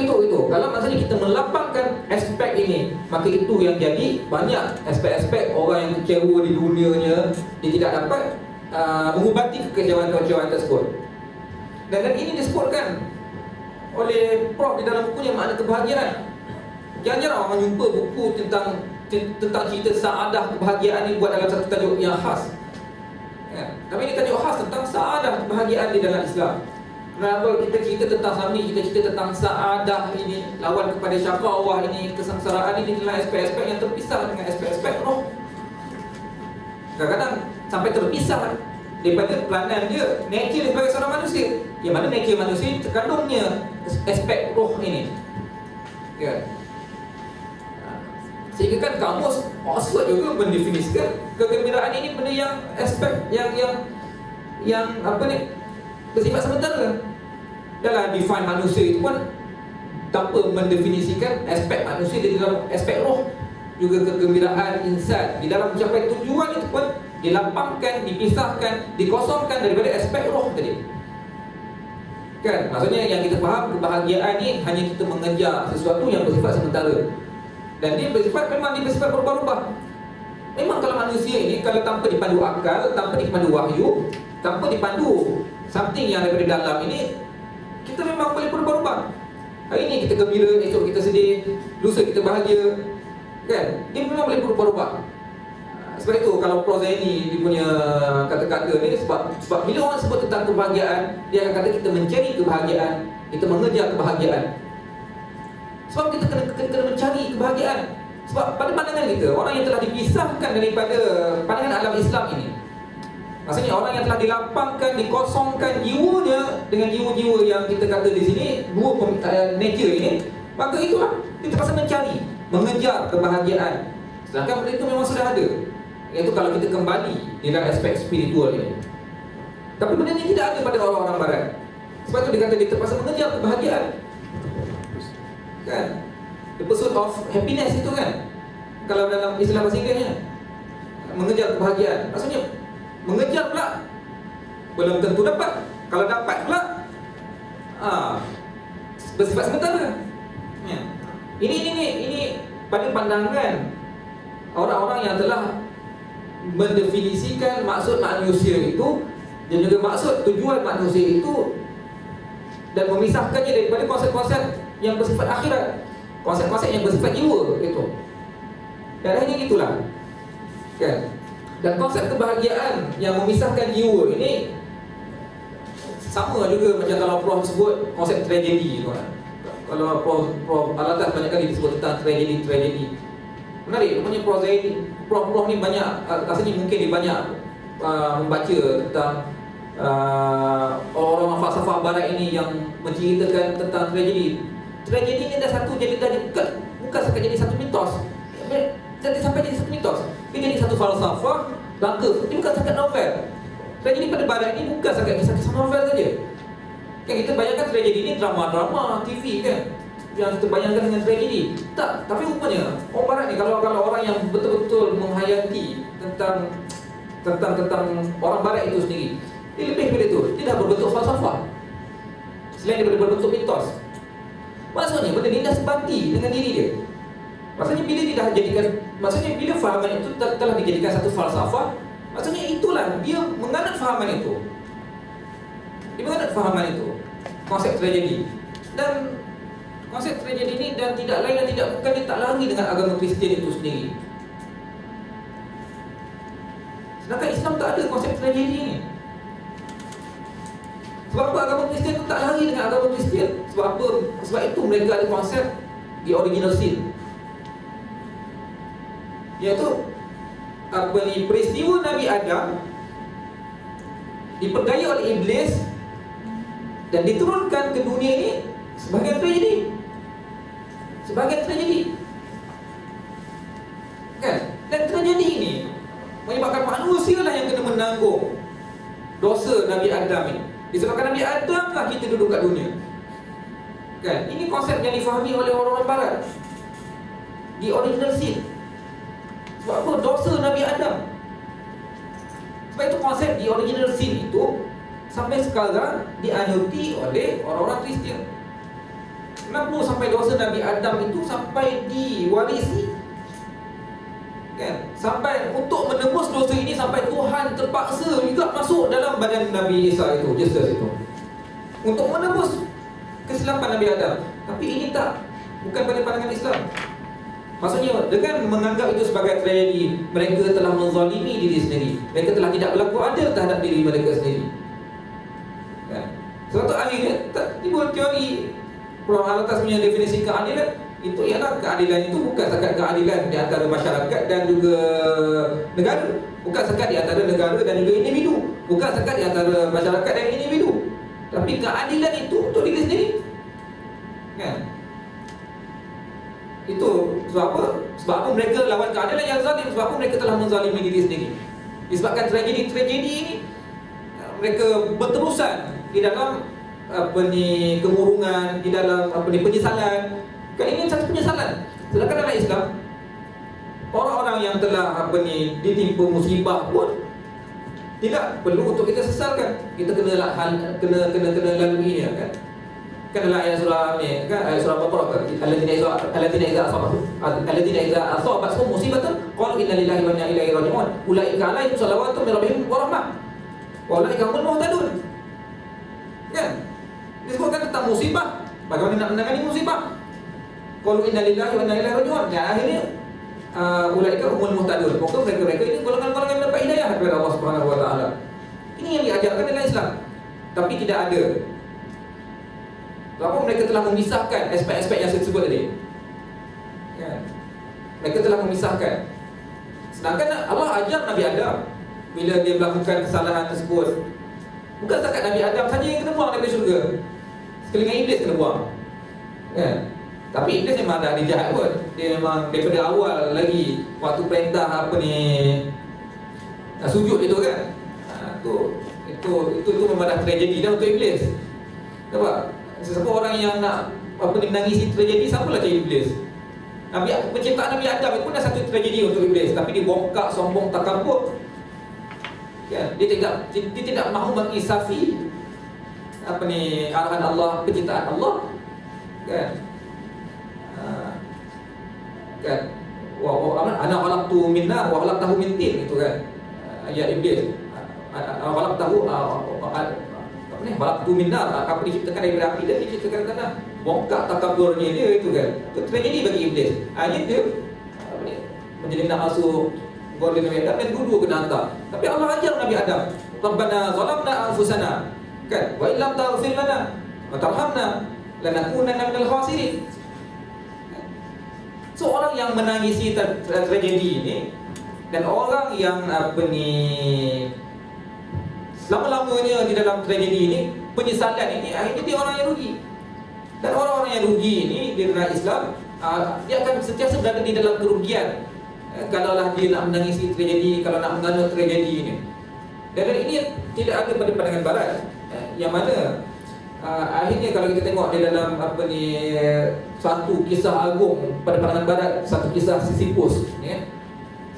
kalau maksudnya kita melapangkan aspek ini, maka itu yang jadi banyak aspek-aspek orang yang kecewa di dunianya, dia tidak dapat mengubati kekecewaan-kekecewaan tersebut. Dan ini disebutkan oleh Prof di dalam bukunya Makna Kebahagiaan. Jarang orang jumpa buku tentang cerita saadah kebahagiaan ni buat dalam satu tajuk yang khas, ya. Tapi ini tajuk khas tentang saadah kebahagiaan di dalam Islam. Kenapa kita cerita tentang Islam ni, kita cerita tentang saadah ini, lawan kepada syaqawah ini, kesengsaraan ini dalam aspek-aspek yang terpisah dengan aspek-aspek roh. Kadang-kadang sampai terpisah daripada peranan dia, nature dia sebagai seorang manusia, yang mana nature manusia terkandungnya aspek roh ini, ya. Sehingga kan kamus Oxford juga mendefinisikan kegembiraan ini benda yang aspek yang yang apa ni, bersifat sementara. Dalam define manusia itu pun tanpa mendefinisikan aspek manusia di dalam aspek roh, juga kegembiraan insan di dalam mencapai tujuan itu pun dilapangkan, dipisahkan, dikosongkan daripada aspek roh tadi. Kan? Maksudnya yang kita faham kebahagiaan ni hanya kita mengejar sesuatu yang bersifat sementara. Dan dia bersifat berubah-ubah. Memang kalau manusia ini kalau tanpa dipandu akal, tanpa dipandu wahyu, tanpa dipandu something yang daripada dalam ini, kita memang boleh berubah-ubah. Hari ini kita gembira, esok kita sedih, lusa kita bahagia. Kan? Dia memang boleh berubah-ubah. Sebab itu kalau proza ini dia punya kata-kata ni, sebab bila orang sebut tentang kebahagiaan, dia akan kata kita mencari kebahagiaan, kita mengejar kebahagiaan. Sebab kita kena mencari kebahagiaan. Sebab pada pandangan kita, orang yang telah dipisahkan daripada pandangan alam Islam ini, maksudnya orang yang telah dilapangkan, dikosongkan jiwanya dengan jiwa-jiwa yang kita kata di sini dua nature ini, maka itulah kita terpaksa mencari, mengejar kebahagiaan. Sedangkan benda itu memang sudah ada, iaitu kalau kita kembali di dalam aspek spiritual ini. Tapi benda ini tidak ada pada orang-orang barat. Sebab itu dia kata dia terpaksa mengejar kebahagiaan. Kan? The pursuit of happiness itu kan, kalau dalam istilah bahasa Inggerisnya, mengejar kebahagiaan. Maksudnya mengejar pula belum tentu dapat. Kalau dapat pula bersifat sementara. Ya. Ini pada pandangan orang-orang yang telah mendefinisikan maksud manusia itu dan juga maksud tujuan manusia itu, dan memisahkannya daripada konsep-konsep yang bersifat akhirat, konsep-konsep yang bersifat jiwa itu. Dan hanya itulah kan. Dan konsep kebahagiaan yang memisahkan jiwa ini sama juga macam kalau Prof sebut konsep tragedi tu kan. Kalau Prof Alatas banyak kali disebut tentang tragedi. Menarik, rupanya Prof ni banyak, rasanya mungkin dia banyak membaca tentang orang-orang falsafah barat ini yang menceritakan tentang tragedi. Tragedi ni dah bukan sekadar jadi satu mitos. Sampai jadi satu mitos. Dia jadi satu falsafah langka. Dia bukan sekadar novel. Tragedi pada barat ni bukan sekadar kisah novel saja. Kan kita bayangkan tragedi ni drama-drama TV kan, yang kita bayangkan dengan tragedi. Tak, tapi rupanya orang barat ni kalau orang yang betul-betul menghayati tentang orang barat itu sendiri, dia lebih daripada itu. Dia dah berbentuk falsafah selain daripada berbentuk mitos. Maksudnya benda ni dah sebati dengan diri dia. Maksudnya bila dia dah jadikan, maksudnya bila fahaman itu telah dijadikan satu falsafah, maksudnya itulah dia menganut fahaman itu. Dia menganut fahaman itu, konsep tragedi. Dan konsep tragedi ini dan tidak lain dan tidak bukan dia tak lari dengan agama Kristian itu sendiri. Sedangkan Islam tak ada konsep tragedi ini. Sebab apa agama Kristian itu tak lari dengan agama Kristian? Sebab apa? Sebab itu mereka ada konsep the original sin, iaitu peristiwa Nabi Adam diperdaya oleh iblis dan diturunkan ke dunia ini sebagai tragedi. Kan? Dan tragedi ini menyebabkan manusia lah yang kena menanggung dosa Nabi Adam ini. Disebabkan Nabi Adam lah kita duduk kat dunia. Kan? Ini konsep yang difahami oleh orang-orang barat, the original sin. Sebab apa? Dosa Nabi Adam. Sebab itu konsep the original sin itu sampai sekarang dianuti oleh orang-orang Kristian. Kenapa sampai dosa Nabi Adam itu sampai diwarisi? Kan? Sampai untuk menebus dosa ini, sampai Tuhan terpaksa juga masuk dalam badan Nabi Isa itu, Jesus itu, untuk menebus kesilapan Nabi Adam. Tapi ini bukan pada pandangan Islam. Maksudnya dengan menganggap itu sebagai tragedi, mereka telah menzalimi diri sendiri. Mereka telah tidak berlaku adil terhadap diri mereka sendiri. Kan? Sebab tu akhirnya timbul teori Prof Alatas punya definisi keadilan. Itu ialah keadilan itu bukan sekadar keadilan di antara masyarakat dan juga negara, bukan sekadar di antara negara dan juga individu, bukan sekadar di antara masyarakat dan individu, tapi keadilan itu untuk diri sendiri. Kan? Itu sebab apa? Sebab apa mereka lawan keadilan yang zalim? Sebab apa mereka telah menzalimi diri sendiri? Disebabkan tragedi ini mereka berterusan di dalam kemurungan, di dalam penyesalan. Kan ini satu penyesalan. Sedangkan dalam Islam, orang-orang yang telah ditimpa musibah pun tidak perlu untuk kita sesalkan. Kita kena lalui kan. Kan dalam ayat surah ni, kan ayat surah Baqarah, alladzina idza asabatkum musibatun qalu inna lillahi wa inna ilaihi raji'un ulaika alaihim shalawatun min rabbihim wa rahmah wa ulaika humul muhtadun. Kan? Disebutkan tentang musibah, bagaimana nak menangani musibah. Qalu inna lillahi wa inna ilaihi raji'un. Dan akhirnya ulaika humul muhtadun. Maka mereka ini golongan-golongan yang mendapat hidayah daripada Allah Subhanahu wa taala. Ini yang diajarkan dalam Islam. Tapi tidak ada. Sebab mereka telah memisahkan aspek-aspek yang saya sebut tadi. Ya. Mereka telah memisahkan. Sedangkan Allah ajar Nabi Adam bila dia melakukan kesalahan tersebut, bukan setakat Nabi Adam saja yang kena buang daripada syurga. Sekalian iblis kena buang. Ya. Tapi iblis memang dah ada jahat pun. Dia memang daripada awal lagi waktu perintah sujud itu kan. Itu memang dah tragedi dah untuk iblis. Nampak? Siapa orang yang nak menangisi tragedi, siapalah cari iblis. Penciptaan Nabi Adam itu pun dah satu tragedi untuk iblis. Tapi dia bongkak, sombong, takabur. Kan? Dia tidak mahu mengisafi arahan Allah, penciptaan Allah. Kan? Kan? Ana khalaqtu min nar wa khalaqtahu min tin, itu kan. Ayat iblis. Khalaqtahu Balak tu minar, apa diciptakan daripada api dan diciptakan tanah. Bongkak takaburnya dia itu kan. Itu tragedi bagi iblis. Hanya dia menjadi nak masuk golden Nabi Adam dan dua kena hantar. Tapi Allah ajar Nabi Adam, Rabbana zalamna anfusana, kan? Wa illam taghfir lana wa tarhamna lanakunanna minal khasirin. So orang yang menangisi tragedi ini dan orang yang selama-lamanya di dalam tragedi ini, penyesalan ini, akhirnya dia orang yang rugi. Dan orang-orang yang rugi ini di dalam Islam, dia akan sentiasa berada di dalam kerugian. Kalaulah dia nak menangisi tragedi, kalau nak menganut tragedi ini. Dan ini tidak ada pada pandangan barat. Yang mana akhirnya kalau kita tengok di dalam satu kisah agung pada pandangan barat, satu kisah Sisyphus, ya.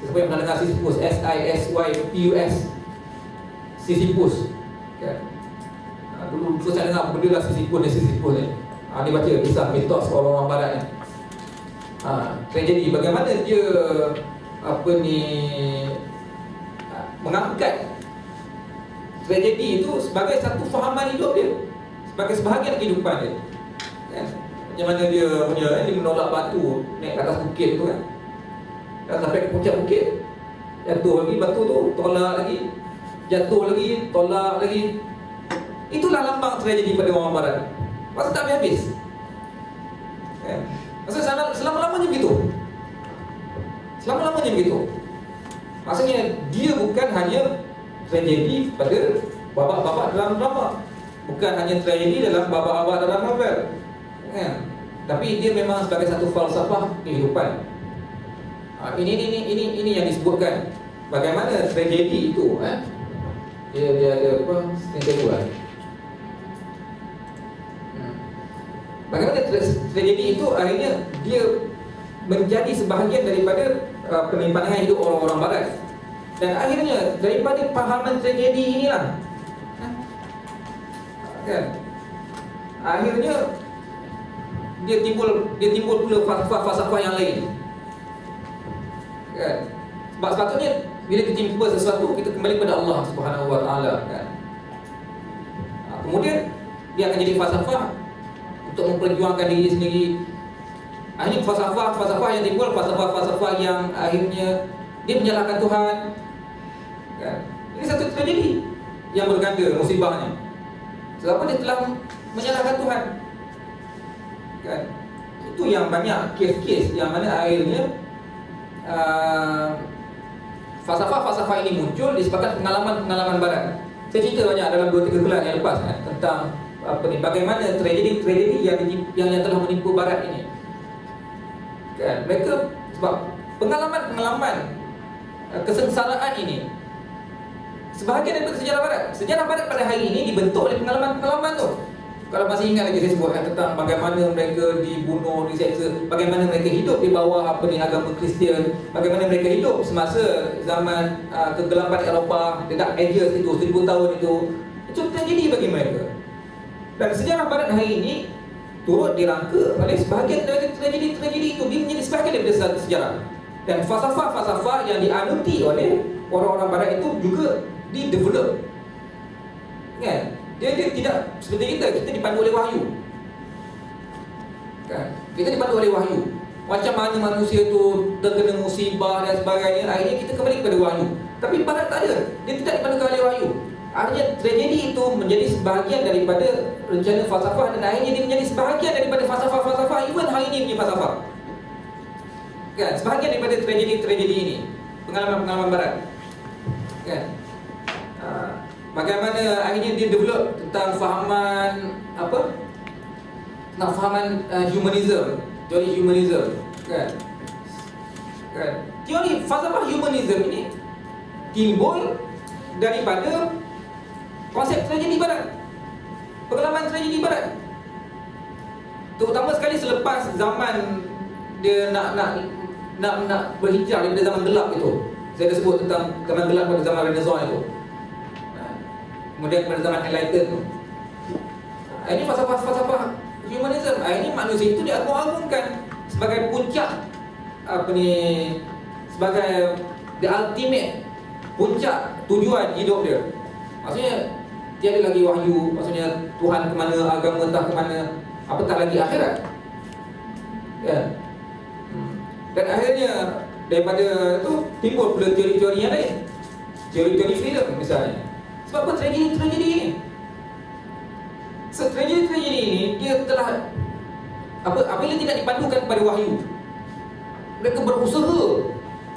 Siapa yang pernah dengar Sisyphus? Sisyphus. Sisyphus, kan? Dulu saya dengar benda lah Sisyphus ni. Dia baca kisah mitos orang-orang barat ni. Tragedi bagaimana dia mengangkat tragedi itu sebagai satu fahaman hidup dia, sebagai sebahagian kehidupan dia. Kan? Macam mana dia menolak batu naik ke atas bukit tu kan. Dan sampai ke puncak bukit, jatuh lagi batu tu, tolak lagi. Jatuh lagi, tolak lagi. Itulah lambang tragedi pada orang barat. Masa tak habis. Kan? Masa selama-lamanya begitu. Selama-lamanya begitu. Maksudnya dia bukan hanya tragedi pada babak-babak dalam drama, bukan hanya tragedi dalam babak-babak dalam novel. Kan? Tapi dia memang sebagai satu falsafah kehidupan. Ini yang disebutkan. Bagaimana tragedi itu, dia ada apa? Sentiasa. Bagaimana tragedi itu akhirnya dia menjadi sebahagian daripada pandangan hidup orang-orang barat. Dan akhirnya daripada pahaman tragedi inilah, kan? Akhirnya dia timbul pula falsafah yang lain. Kan? Sebab sepatutnya bila kita jumpa sesuatu, kita kembali kepada Allah Subhanahu wa taala, kan? Kemudian dia akan jadi falsafah untuk memperjuangkan diri sendiri. Akhirnya falsafah yang timbul, falsafah yang akhirnya dia menyalahkan Tuhan, kan? Ini satu tragedi yang berganda musibahnya. Sebab dia telah menyalahkan Tuhan, kan? Itu yang banyak kes-kes yang mana akhirnya falsafah ini muncul disebabkan pengalaman barat. Saya cerita banyak dalam 2-3 kelas yang lepas kan, tentang bagaimana tragedi yang telah menimpa barat ini. Kan, mereka sebab pengalaman kesengsaraan ini sebahagian daripada sejarah barat. Sejarah barat pada hari ini dibentuk oleh pengalaman-pengalaman tu. Kalau masih ingat lagi saya sebutkan tentang bagaimana mereka dibunuh, diseksa, bagaimana mereka hidup di bawah agama Kristian, bagaimana mereka hidup semasa zaman kegelapan Eropah, the Dark Ages itu, 1000 tahun itu terjadi bagi mereka. Dan sejarah barat hari ini turut dirangka oleh sebahagian dari tragedi-tragedi itu. Dia menjadi sebahagian daripada sejarah. Dan falsafah-falsafah yang dianuti oleh orang-orang barat itu juga di-develop. Kan? Dia tidak seperti kita dipandu oleh wahyu. Kan? Kita dipandu oleh wahyu. Macam mana manusia itu terkena musibah dan sebagainya, akhirnya kita kembali kepada wahyu. Tapi barat tak ada. Dia tidak dipandu oleh wahyu. Akhirnya tragedi itu menjadi sebahagian daripada rencana falsafah, dan akhirnya dia menjadi sebahagian daripada falsafah-falsafah, even hari ini punya falsafah. Kan? Sebahagian daripada tragedi-tragedi ini, pengalaman-pengalaman barat. Kan? Bagaimana akhirnya dia develop tentang fahaman apa? Tentang fahaman humanism, teori humanism, kan? Kan? Teori falsafah humanism ini timbul daripada konsep tragedi barat, pengalaman tragedi barat. Terutama sekali selepas zaman dia nak berhijrah daripada zaman gelap itu. Saya dah sebut tentang zaman gelap pada zaman Renaissance itu. Kemudian pada zaman Enlightenment tu. Ini falsafah humanism. Ini manusia itu diagung-agungkan sebagai puncak sebagai the ultimate puncak tujuan hidup dia. Maksudnya tiada lagi wahyu, maksudnya Tuhan ke mana, agama entah ke mana, apatah lagi akhirat. Ya. Dan akhirnya daripada tu timbul pula teori-teori yang lain. Teori-teori freedom misalnya. Sebab apa tragedi-tragedi ini? So, tragedi-tragedi ini dia telah apabila tidak dipandukan kepada wahyu, mereka berusaha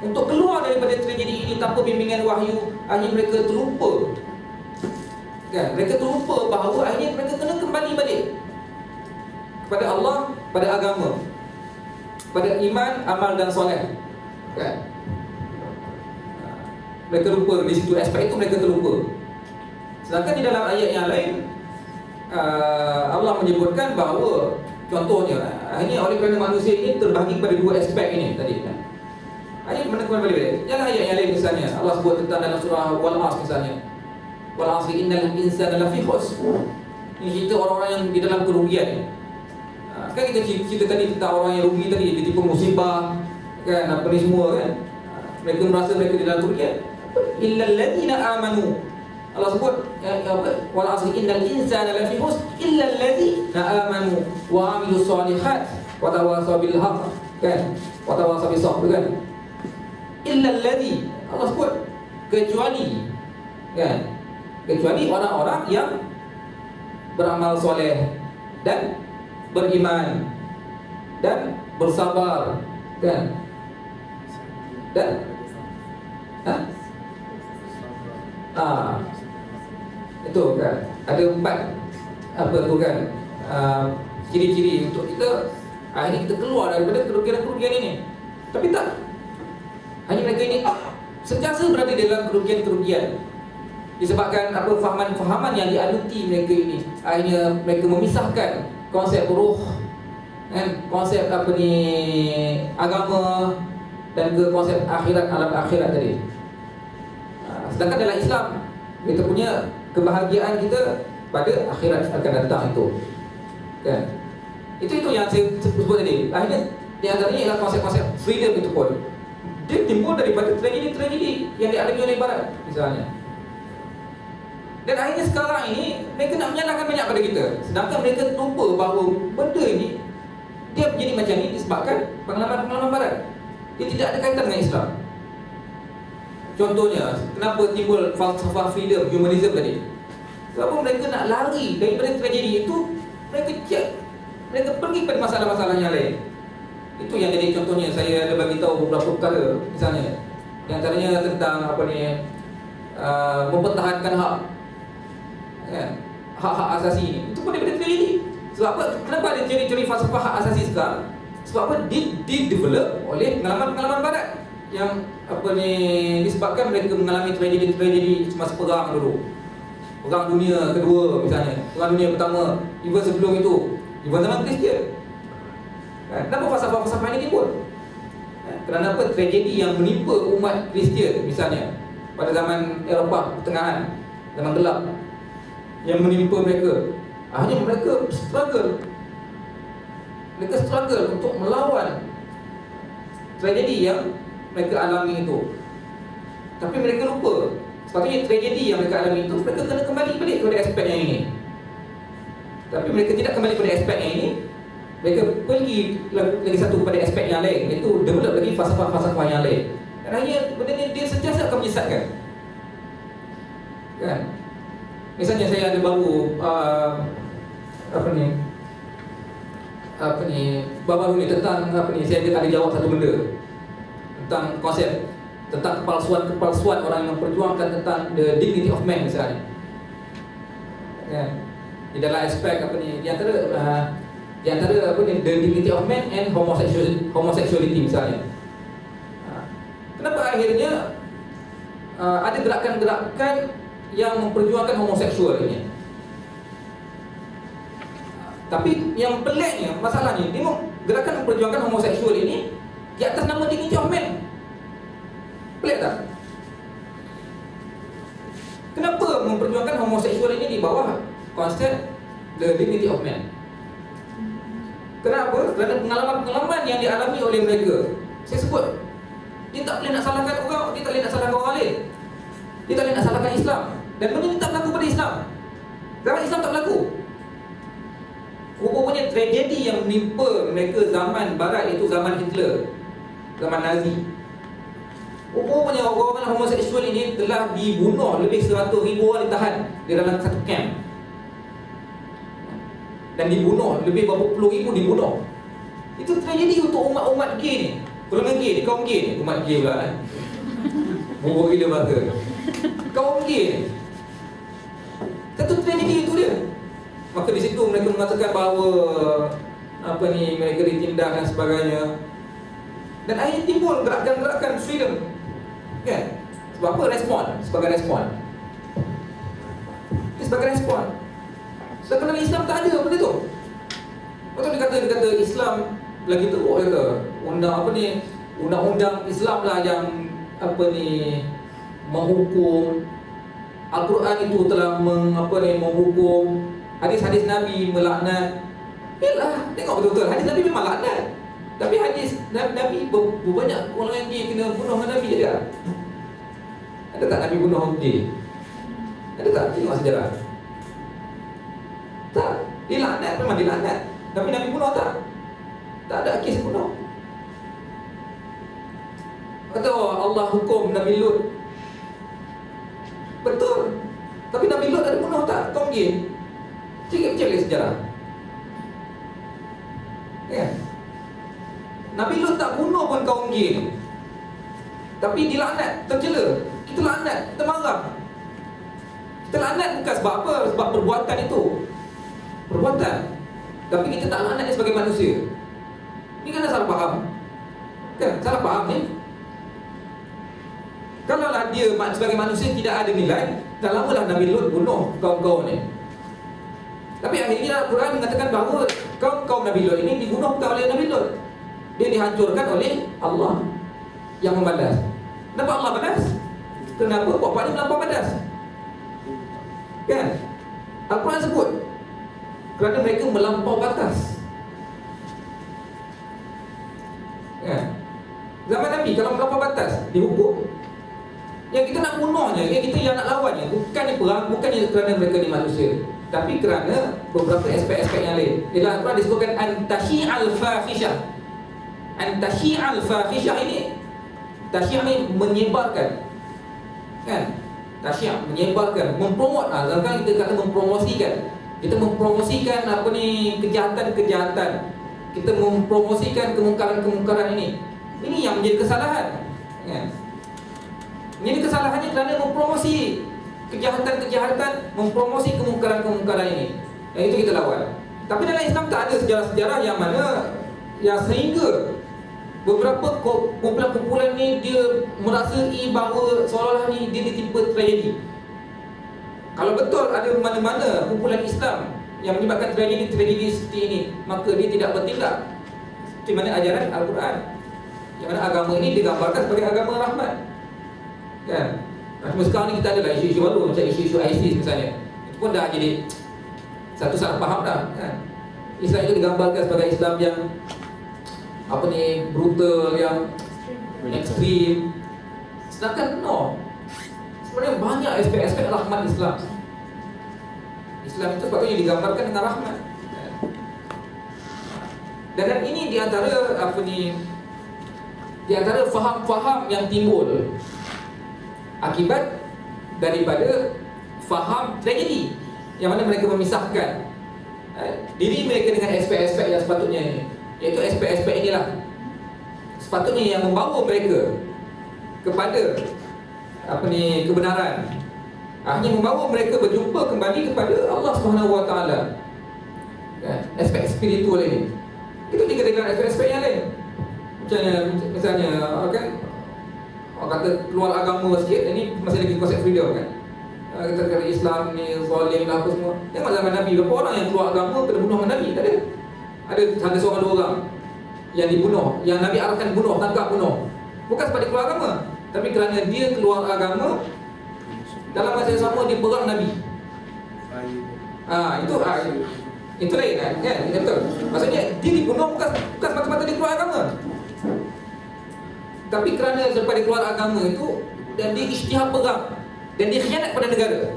untuk keluar daripada tragedi ini tanpa bimbingan wahyu, akhirnya mereka terlupa. Kan? Mereka terlupa bahawa akhirnya mereka kena kembali balik kepada Allah, pada agama, pada iman, amal dan soleh. Kan? Mereka lupa di situ, aspek itu mereka terlupa. Sedangkan di dalam ayat yang lain Allah menyebutkan bahawa contohnya hanya oleh kerana manusia ini terbahagi pada dua aspek ini tadi kan. Ayat mana kembali balik. Jangan ayat yang lain misalnya Allah sebut tentang dalam surah Wal-As misalnya. Wal-'asri innal insana lafi khusr. Ini cerita orang-orang yang di dalam kerugian. Kan kita cerita tadi tentang orang yang rugi tadi, dia tipu musibah kan, apa ni semua kan. Mereka merasa mereka di dalam kerugian. Illal ladzina amanu. Allah sebut wal 'asri innal insana lafi khusr illa alladzina amanu wa 'amilus solihat wa tawasaw bil haqq kan, wa tawasaw bis sabr kan. Illa alladzi, Allah sebut kecuali kan, kecuali orang-orang yang beramal soleh dan beriman dan bersabar kan. Dan itu kan ada 4 ciri-ciri untuk kita akhirnya kita keluar daripada kerugian-kerugian ini. Tapi tak, hanya mereka ini sentiasa berada dalam kerugian-kerugian disebabkan fahaman-fahaman yang dianuti mereka ini. Akhirnya mereka memisahkan konsep ruh kan, konsep agama dan ke konsep akhirat, alam akhirat tadi. Sedangkan dalam Islam kita punya kebahagiaan kita pada akhirat akan datang itu kan. Itu yang saya sebut tadi. Akhirnya di antaranya ialah konsep-konsep freedom itu pun dia timbul daripada tragedi-tragedi yang dialami oleh barat misalnya. Dan akhirnya sekarang ini mereka nak menyalahkan banyak pada kita, sedangkan mereka lupa bahawa benda ini dia menjadi macam ini disebabkan pengalaman-pengalaman barat. Dia tidak ada kaitan dengan Islam. Contohnya, kenapa timbul falsafah freedom, humanism tadi? Sebab mereka nak lari daripada tragedi itu, mereka pergi pada masalah-masalah yang lain. Itu yang jadi contohnya. Saya ada bagi tahu beberapa perkara misalnya. Di antaranya tentang mempertahankan hak kan? Hak-hak asasi ini. Itu pun daripada tragedi. Sebab apa? Kenapa ada teori-teori falsafah hak asasi sekarang? Sebab apa? Di-develop oleh pengalaman-pengalaman barat. yang disebabkan mereka mengalami tragedi-tragedi semasa perang dulu. Perang dunia kedua misalnya, perang dunia pertama, even sebelum itu, even zaman Kristian. Kenapa falsafah-falsafah ini timbul? Kerana apa? Tragedi yang menimpa umat Kristian misalnya pada zaman Eropah pertengahan, zaman gelap, yang menimpa mereka. Hanya mereka struggle untuk melawan tragedi yang mereka alami itu. Tapi mereka lupa, sepatutnya tragedi yang mereka alami itu, mereka kena kembali balik kepada aspek yang ini. Tapi mereka tidak kembali pada aspek yang ini. Mereka pergi lagi satu pada aspek yang lain, iaitu develop lagi falsafah-falsafah yang lain. Dan akhirnya benda ni dia sentiasa akan menyesatkan. Kan? Misalnya saya ada baru baru ni tentang saya ada jawab satu benda tentang konsep tentang kepalsuan orang yang memperjuangkan tentang the dignity of man misalnya. Kan? Di dalam aspek di antara the dignity of man and homosexuality misalnya. Kenapa akhirnya ada gerakan-gerakan yang memperjuangkan homoseksual ini? Tapi yang peliknya, masalahnya, gerakan memperjuangkan homoseksual ini di atas nama dignity of man. Pelik tak? Kenapa memperjuangkan homoseksual ini di bawah konsep the dignity of man? Kenapa? Kerana pengalaman-pengalaman yang dialami oleh mereka. Saya sebut, dia tak boleh nak salahkan orang, dia tak boleh nak salahkan orang lain, dia tak boleh nak salahkan Islam. Dan benda ni tak berlaku pada Islam. Zaman Islam tak berlaku. Rupanya tragedi yang menimpa mereka zaman Barat, itu zaman Hitler, zaman Nazi. Rupanya orang-orang homoseksual ini telah dibunuh, lebih 100,000 orang ditahan di dalam satu camp. Dan dibunuh, lebih berapa puluh ribu dibunuh. Itu tragedi untuk umat-umat gay ni. Golongan gay ni, kaum gay ni. Umat gay pula kan, bubur gila bahasa. Kaum gay ni, satu tragedi itu dia. Maka di situ mereka mengatakan bahawa mereka ditindak dan sebagainya. Dan akhirnya timbul gerakan-gerakan freedom. Kan? Sebab apa? Sebagai respon. Sebenarnya Islam tak ada benda tu. Betul dia kata Islam lagi teruk kata. Undang-undang Islam lah yang menghukum. Al-Quran itu telah menghukum. Hadis-hadis Nabi melaknat. Yalah, tengok betul-betul hadis Nabi memang laknat. Tapi hadis Nabi berbanyak orang yang gay kena bunuh dengan Nabi ada. Ada tak Nabi bunuh orang gay? Ada tak? Tengok sejarah. Tak. Dilaknat, memang dilaknat. Tapi Nabi bunuh tak? Tak ada kes bunuh. Kata Allah hukum Nabi Lut. Betul. Tapi Nabi Lut ada bunuh tak kaum gay? Cek sejarah. Ya. Nabi Lut tak bunuh pun kaum gay ni. Tapi dilaknat, tercela. Kita laknat, kita marah. Kita laknat bukan sebab apa? Sebab perbuatan itu. Perbuatan. Tapi kita tak laknat dia sebagai manusia. Ini kan salah faham. Kan? Salah faham ni. Kalaulah dia sebagai manusia tidak ada nilai, dah lamalah Nabi Lut bunuh kaum-kaum ni. Tapi akhirnya Al-Quran mengatakan bahawa kaum Nabi Lut ini dibunuh bukan oleh Nabi Lut. Dia dihancurkan oleh Allah yang membalas. Kenapa Allah balas? Kenapa puak-puak ni melampau batas? Kan? Al-Quran sebut kerana mereka melampau batas. Kan? Zaman Nabi kalau melampau batas dihukum. Yang kita nak bunuhnya, yang kita yang nak lawannya, bukannya perang, bukannya kerana mereka ni manusia, tapi kerana beberapa aspek-aspek yang lain. Dalam Al-Quran disebutkan antashi'al fahishah. Antashi'al fahishah ini, tasyi' ni menyebarkan. Kan? Tasyi' menyebarkan, mempromot. Sekarang kita kata mempromosikan. Kita mempromosikan kejahatan-kejahatan. Kita mempromosikan kemungkaran-kemungkaran ini. Ini yang menjadi kesalahan. Kan? Ini kesalahannya kerana mempromosi kejahatan-kejahatan, mempromosi kemungkaran-kemungkaran ini. Yang itu kita lawan. Tapi dalam Islam tak ada sejarah-sejarah yang mana yang sehingga beberapa kumpulan-kumpulan ni dia merasai bahawa seolah-olah ni dia ditimpa tragedi. Kalau betul ada mana-mana kumpulan Islam yang menyebabkan tragedi seperti ini, maka dia tidak bertindak seperti mana ajaran Al-Quran, yang mana agama ini digambarkan sebagai agama rahmat, kan? Cuma sekarang ni kita ada lah isu-isu baru macam isu-isu ISIS misalnya. Itu pun dah jadi satu salah faham dah, kan? Islam itu digambarkan sebagai Islam yang brutal, yang ekstrim. Sedangkan sebenarnya banyak aspek-aspek rahmat Islam. Islam itu sepatutnya digambarkan dengan rahmat. Dan ini di antara faham-faham yang timbul akibat daripada faham tragedi, yang mana mereka memisahkan diri mereka dengan aspek-aspek yang sepatutnya ini, iaitu aspek-aspek inilah sepatutnya yang membawa mereka kepada kebenaran, hanya membawa mereka berjumpa kembali kepada Allah Subhanahu Wa Taala. Aspek spiritual ini itu dikatakan aspek-aspek yang lain. Misalnya kan orang kata keluar agama sikit, ini masih lagi konsep freedom, kan? Kita kata Islam ni zalim lah apa semua. Tengok zaman Nabi, berapa orang yang keluar agama kena bunuh dengan Nabi? Tak ada. Ada seorang dua orang yang dibunuh, yang Nabi arahkan bunuh, tangkap bunuh. Bukan sebab dia keluar agama, tapi kerana dia keluar agama, dalam masa yang sama dia perang Nabi. Itu lain, kan? Betul. Maksudnya dia dibunuh bukan semata-mata dia keluar agama, tapi kerana selepas dia keluar agama itu, dan dia isytihad perang, dan dia khianat pada negara.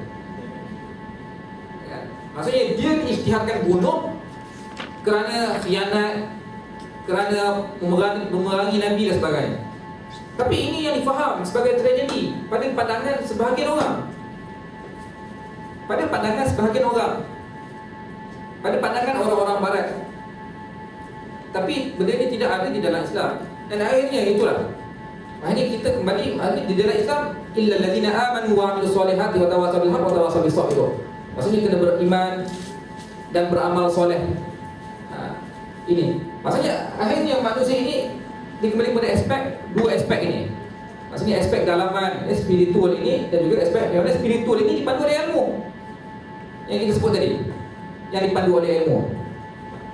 Maksudnya dia isytihadkan bunuh kerana khianat, kerana memerangi Nabi dan sebagainya. Tapi ini yang difaham sebagai tragedi pada pandangan sebahagian orang. Pada pandangan orang-orang barat. Tapi benda ini tidak ada di dalam Islam. Dan akhirnya itulah, akhirnya kita kembali di dalam Islam, illal ladzina amanu wa amilus solihati wa tawassaw bil haqqi wa tawassaw bis sabr. Maksudnya kena beriman dan beramal soleh. Ini maksudnya akhirnya manusia ini dikembali pada dua aspek ini. Maksudnya aspek dalaman, spiritual ini, dan juga aspek yang spiritual ini dipandu oleh ilmu yang kita sebut tadi, yang dipandu oleh ilmu.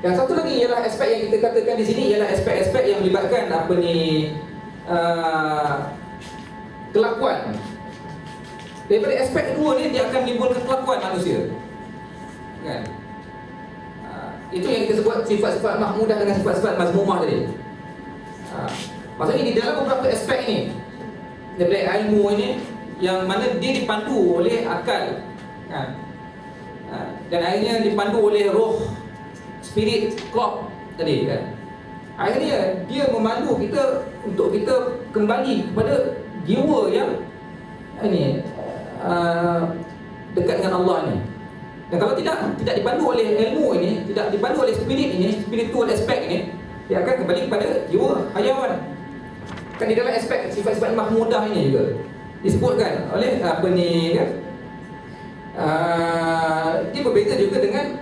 Yang satu lagi ialah aspek yang kita katakan di sini ialah aspek-aspek yang melibatkan kelakuan. Daripada aspek kedua ni, dia akan menimbulkan kelakuan manusia, kan? Itu yang kita sebut sifat-sifat mahmudah dengan sifat-sifat mazmumah tadi. Maksudnya di dalam beberapa aspek ni, daripada ilmu ini, yang mana dia dipandu oleh akal, kan? Dan akhirnya dipandu oleh roh, spirit, clock tadi, kan? Akhirnya dia memandu kita untuk kita kembali kepada jiwa yang dekat dengan Allah ni. Dan kalau tidak dipandu oleh ilmu ini, tidak dipandu oleh spirit ini, spiritual aspek ini, dia akan kembali kepada jiwa hayawan. Kan di dalam aspek sifat-sifat mahmudah ini juga disebutkan oleh kan? Dia berbeza juga dengan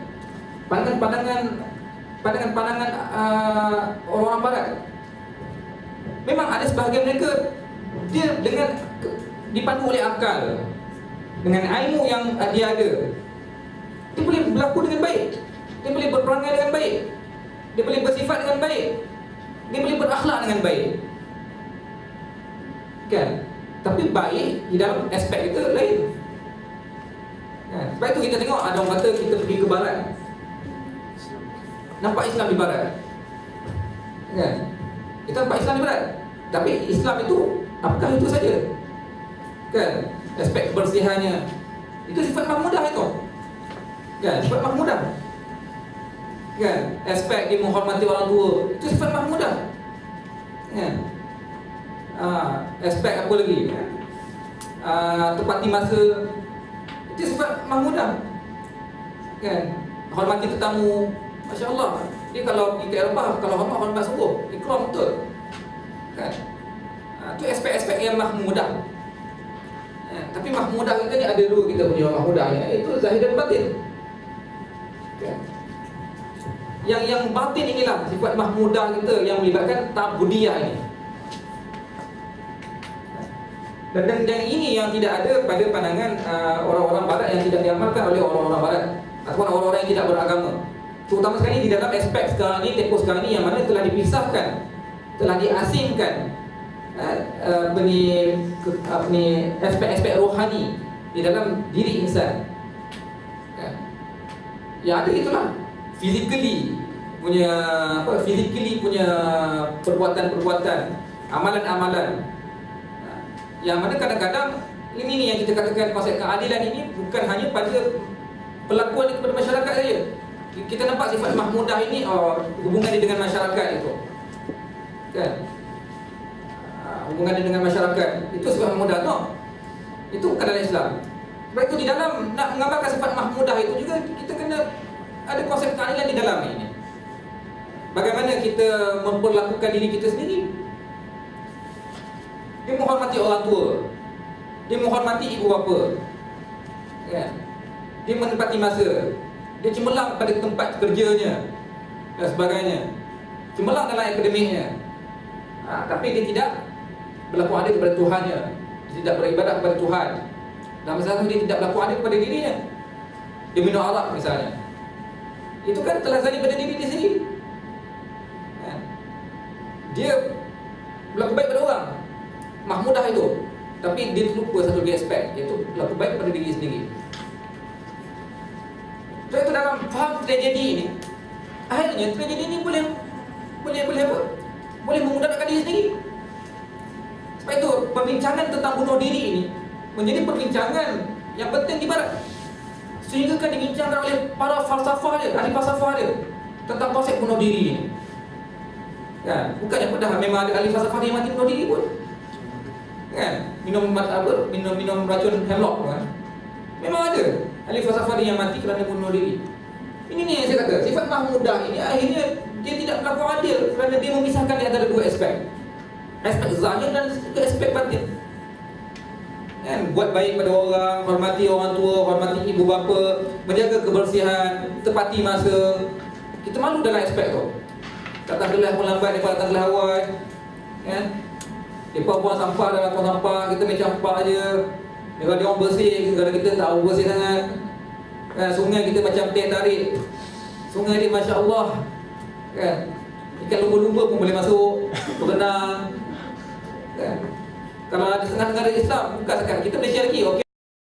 pandangan orang-orang barat. Memang ada sebahagian mereka dia dengan dipandu oleh akal, dengan ilmu yang dia ada, dia boleh berlaku dengan baik, dia boleh berperangai dengan baik, dia boleh bersifat dengan baik, dia boleh berakhlak dengan baik, kan? Tapi baik di dalam aspek itu lain, kan? Sebab itu kita tengok ada orang kata kita pergi ke barat, nampak Islam di barat, kan? Kita nampak Islam di barat, tapi Islam itu apakah itu saja, kan? Aspek kebersihannya itu sifat mahmudah itu, kan? Sifat mahmudah, kan? Aspek dia menghormati orang tua itu sifat mahmudah, kan? Aspek apa lagi, kan? Tepati masa itu sifat mahmudah, kan? Hormati tetamu, Masya Allah. Dia kalau pergi ke Eropah, kalau hormat sungguh, ikram betul, kan? Itu aspek-aspek yang mahmudah. Tapi mahmudah kita ni ada dua, kita punya mahmudah ni, itu zahir dan batin, kan? Yang batin inilah sifat mahmudah kita yang melibatkan ta'budiyah ini. Dan ini yang tidak ada pada pandangan orang-orang barat, yang tidak diamalkan oleh orang-orang barat ataupun orang-orang yang tidak beragama. Terutama sekali di dalam aspek sekarang ni, tempoh sekarang ni, yang mana telah dipisahkan, telah diasingkan aspek-aspek rohani di dalam diri insan. Ya ada itulah physically punya perbuatan-perbuatan, amalan-amalan, yang mana kadang-kadang ini yang kita katakan konsep keadilan ini bukan hanya pada perlakuan kepada masyarakat saja. Kita nampak sifat mahmudah ini hubungan dia dengan masyarakat itu, kan? Hubungan dia dengan masyarakat itu sifat mahmudah, no? Itu bukan dalam Islam. Sebab itu di dalam nak mengamalkan sifat mahmudah itu juga kita kena ada konsep keadilan di dalam ini. Bagaimana kita memperlakukan diri kita sendiri. Dia menghormati orang tua, dia menghormati ibu bapa, kan? Dia menempati masa, dia cemerlang pada tempat kerjanya dan sebagainya, cemerlang dalam akademiknya, tapi dia tidak berlaku adil kepada Tuhannya, dia tidak beribadat kepada Tuhan. Dalam masa itu dia tidak berlaku adil kepada dirinya. Dia minum arak misalnya, itu kan telah zalim pada diri dia sendiri, kan? Dia berlaku baik pada orang, mahmudah itu, tapi dia terlupa satu lagi aspek, iaitu berlaku baik pada diri sendiri. So itu dalam faham tragedi ini, akhirnya tragedi ini boleh apa? Boleh memudaratkan diri sendiri. Sebab itu perbincangan tentang bunuh diri ini menjadi perbincangan yang penting di barat, sehingga kan dibincangkan oleh para falsafah dia, ahli falsafah dia, tentang konsep bunuh diri ini. Kan? Bukannya padahal memang ada ahli falsafah yang mati bunuh diri pun, kan? Minum racun hemlock, kan? Memang ada ahli falsafah yang mati kerana bunuh diri. Ini ni yang saya kata, sifat mahmudah ini akhirnya dia tidak berlaku adil kerana dia memisahkan di antara dua aspek, aspek zahir dan aspek batin, kan? Buat baik pada orang, hormati orang tua, hormati ibu bapa, menjaga kebersihan, tepati masa. Kita malu dalam aspek tu. Tak gelah pun lambat daripada tak gelah awal, kan? Mereka buang sampah dalam tong sampah, kita main campak je. Kalau dia orang bersih, kalau kita tak bersih sangat, kan? Sungai kita macam teh tarik, sungai ni Masya Allah, kan? Ikan lumba-lumba pun boleh masuk berenang, kan? Kalau ada setengah negara Islam, bukan sekarang kita Malaysia lagi, okey.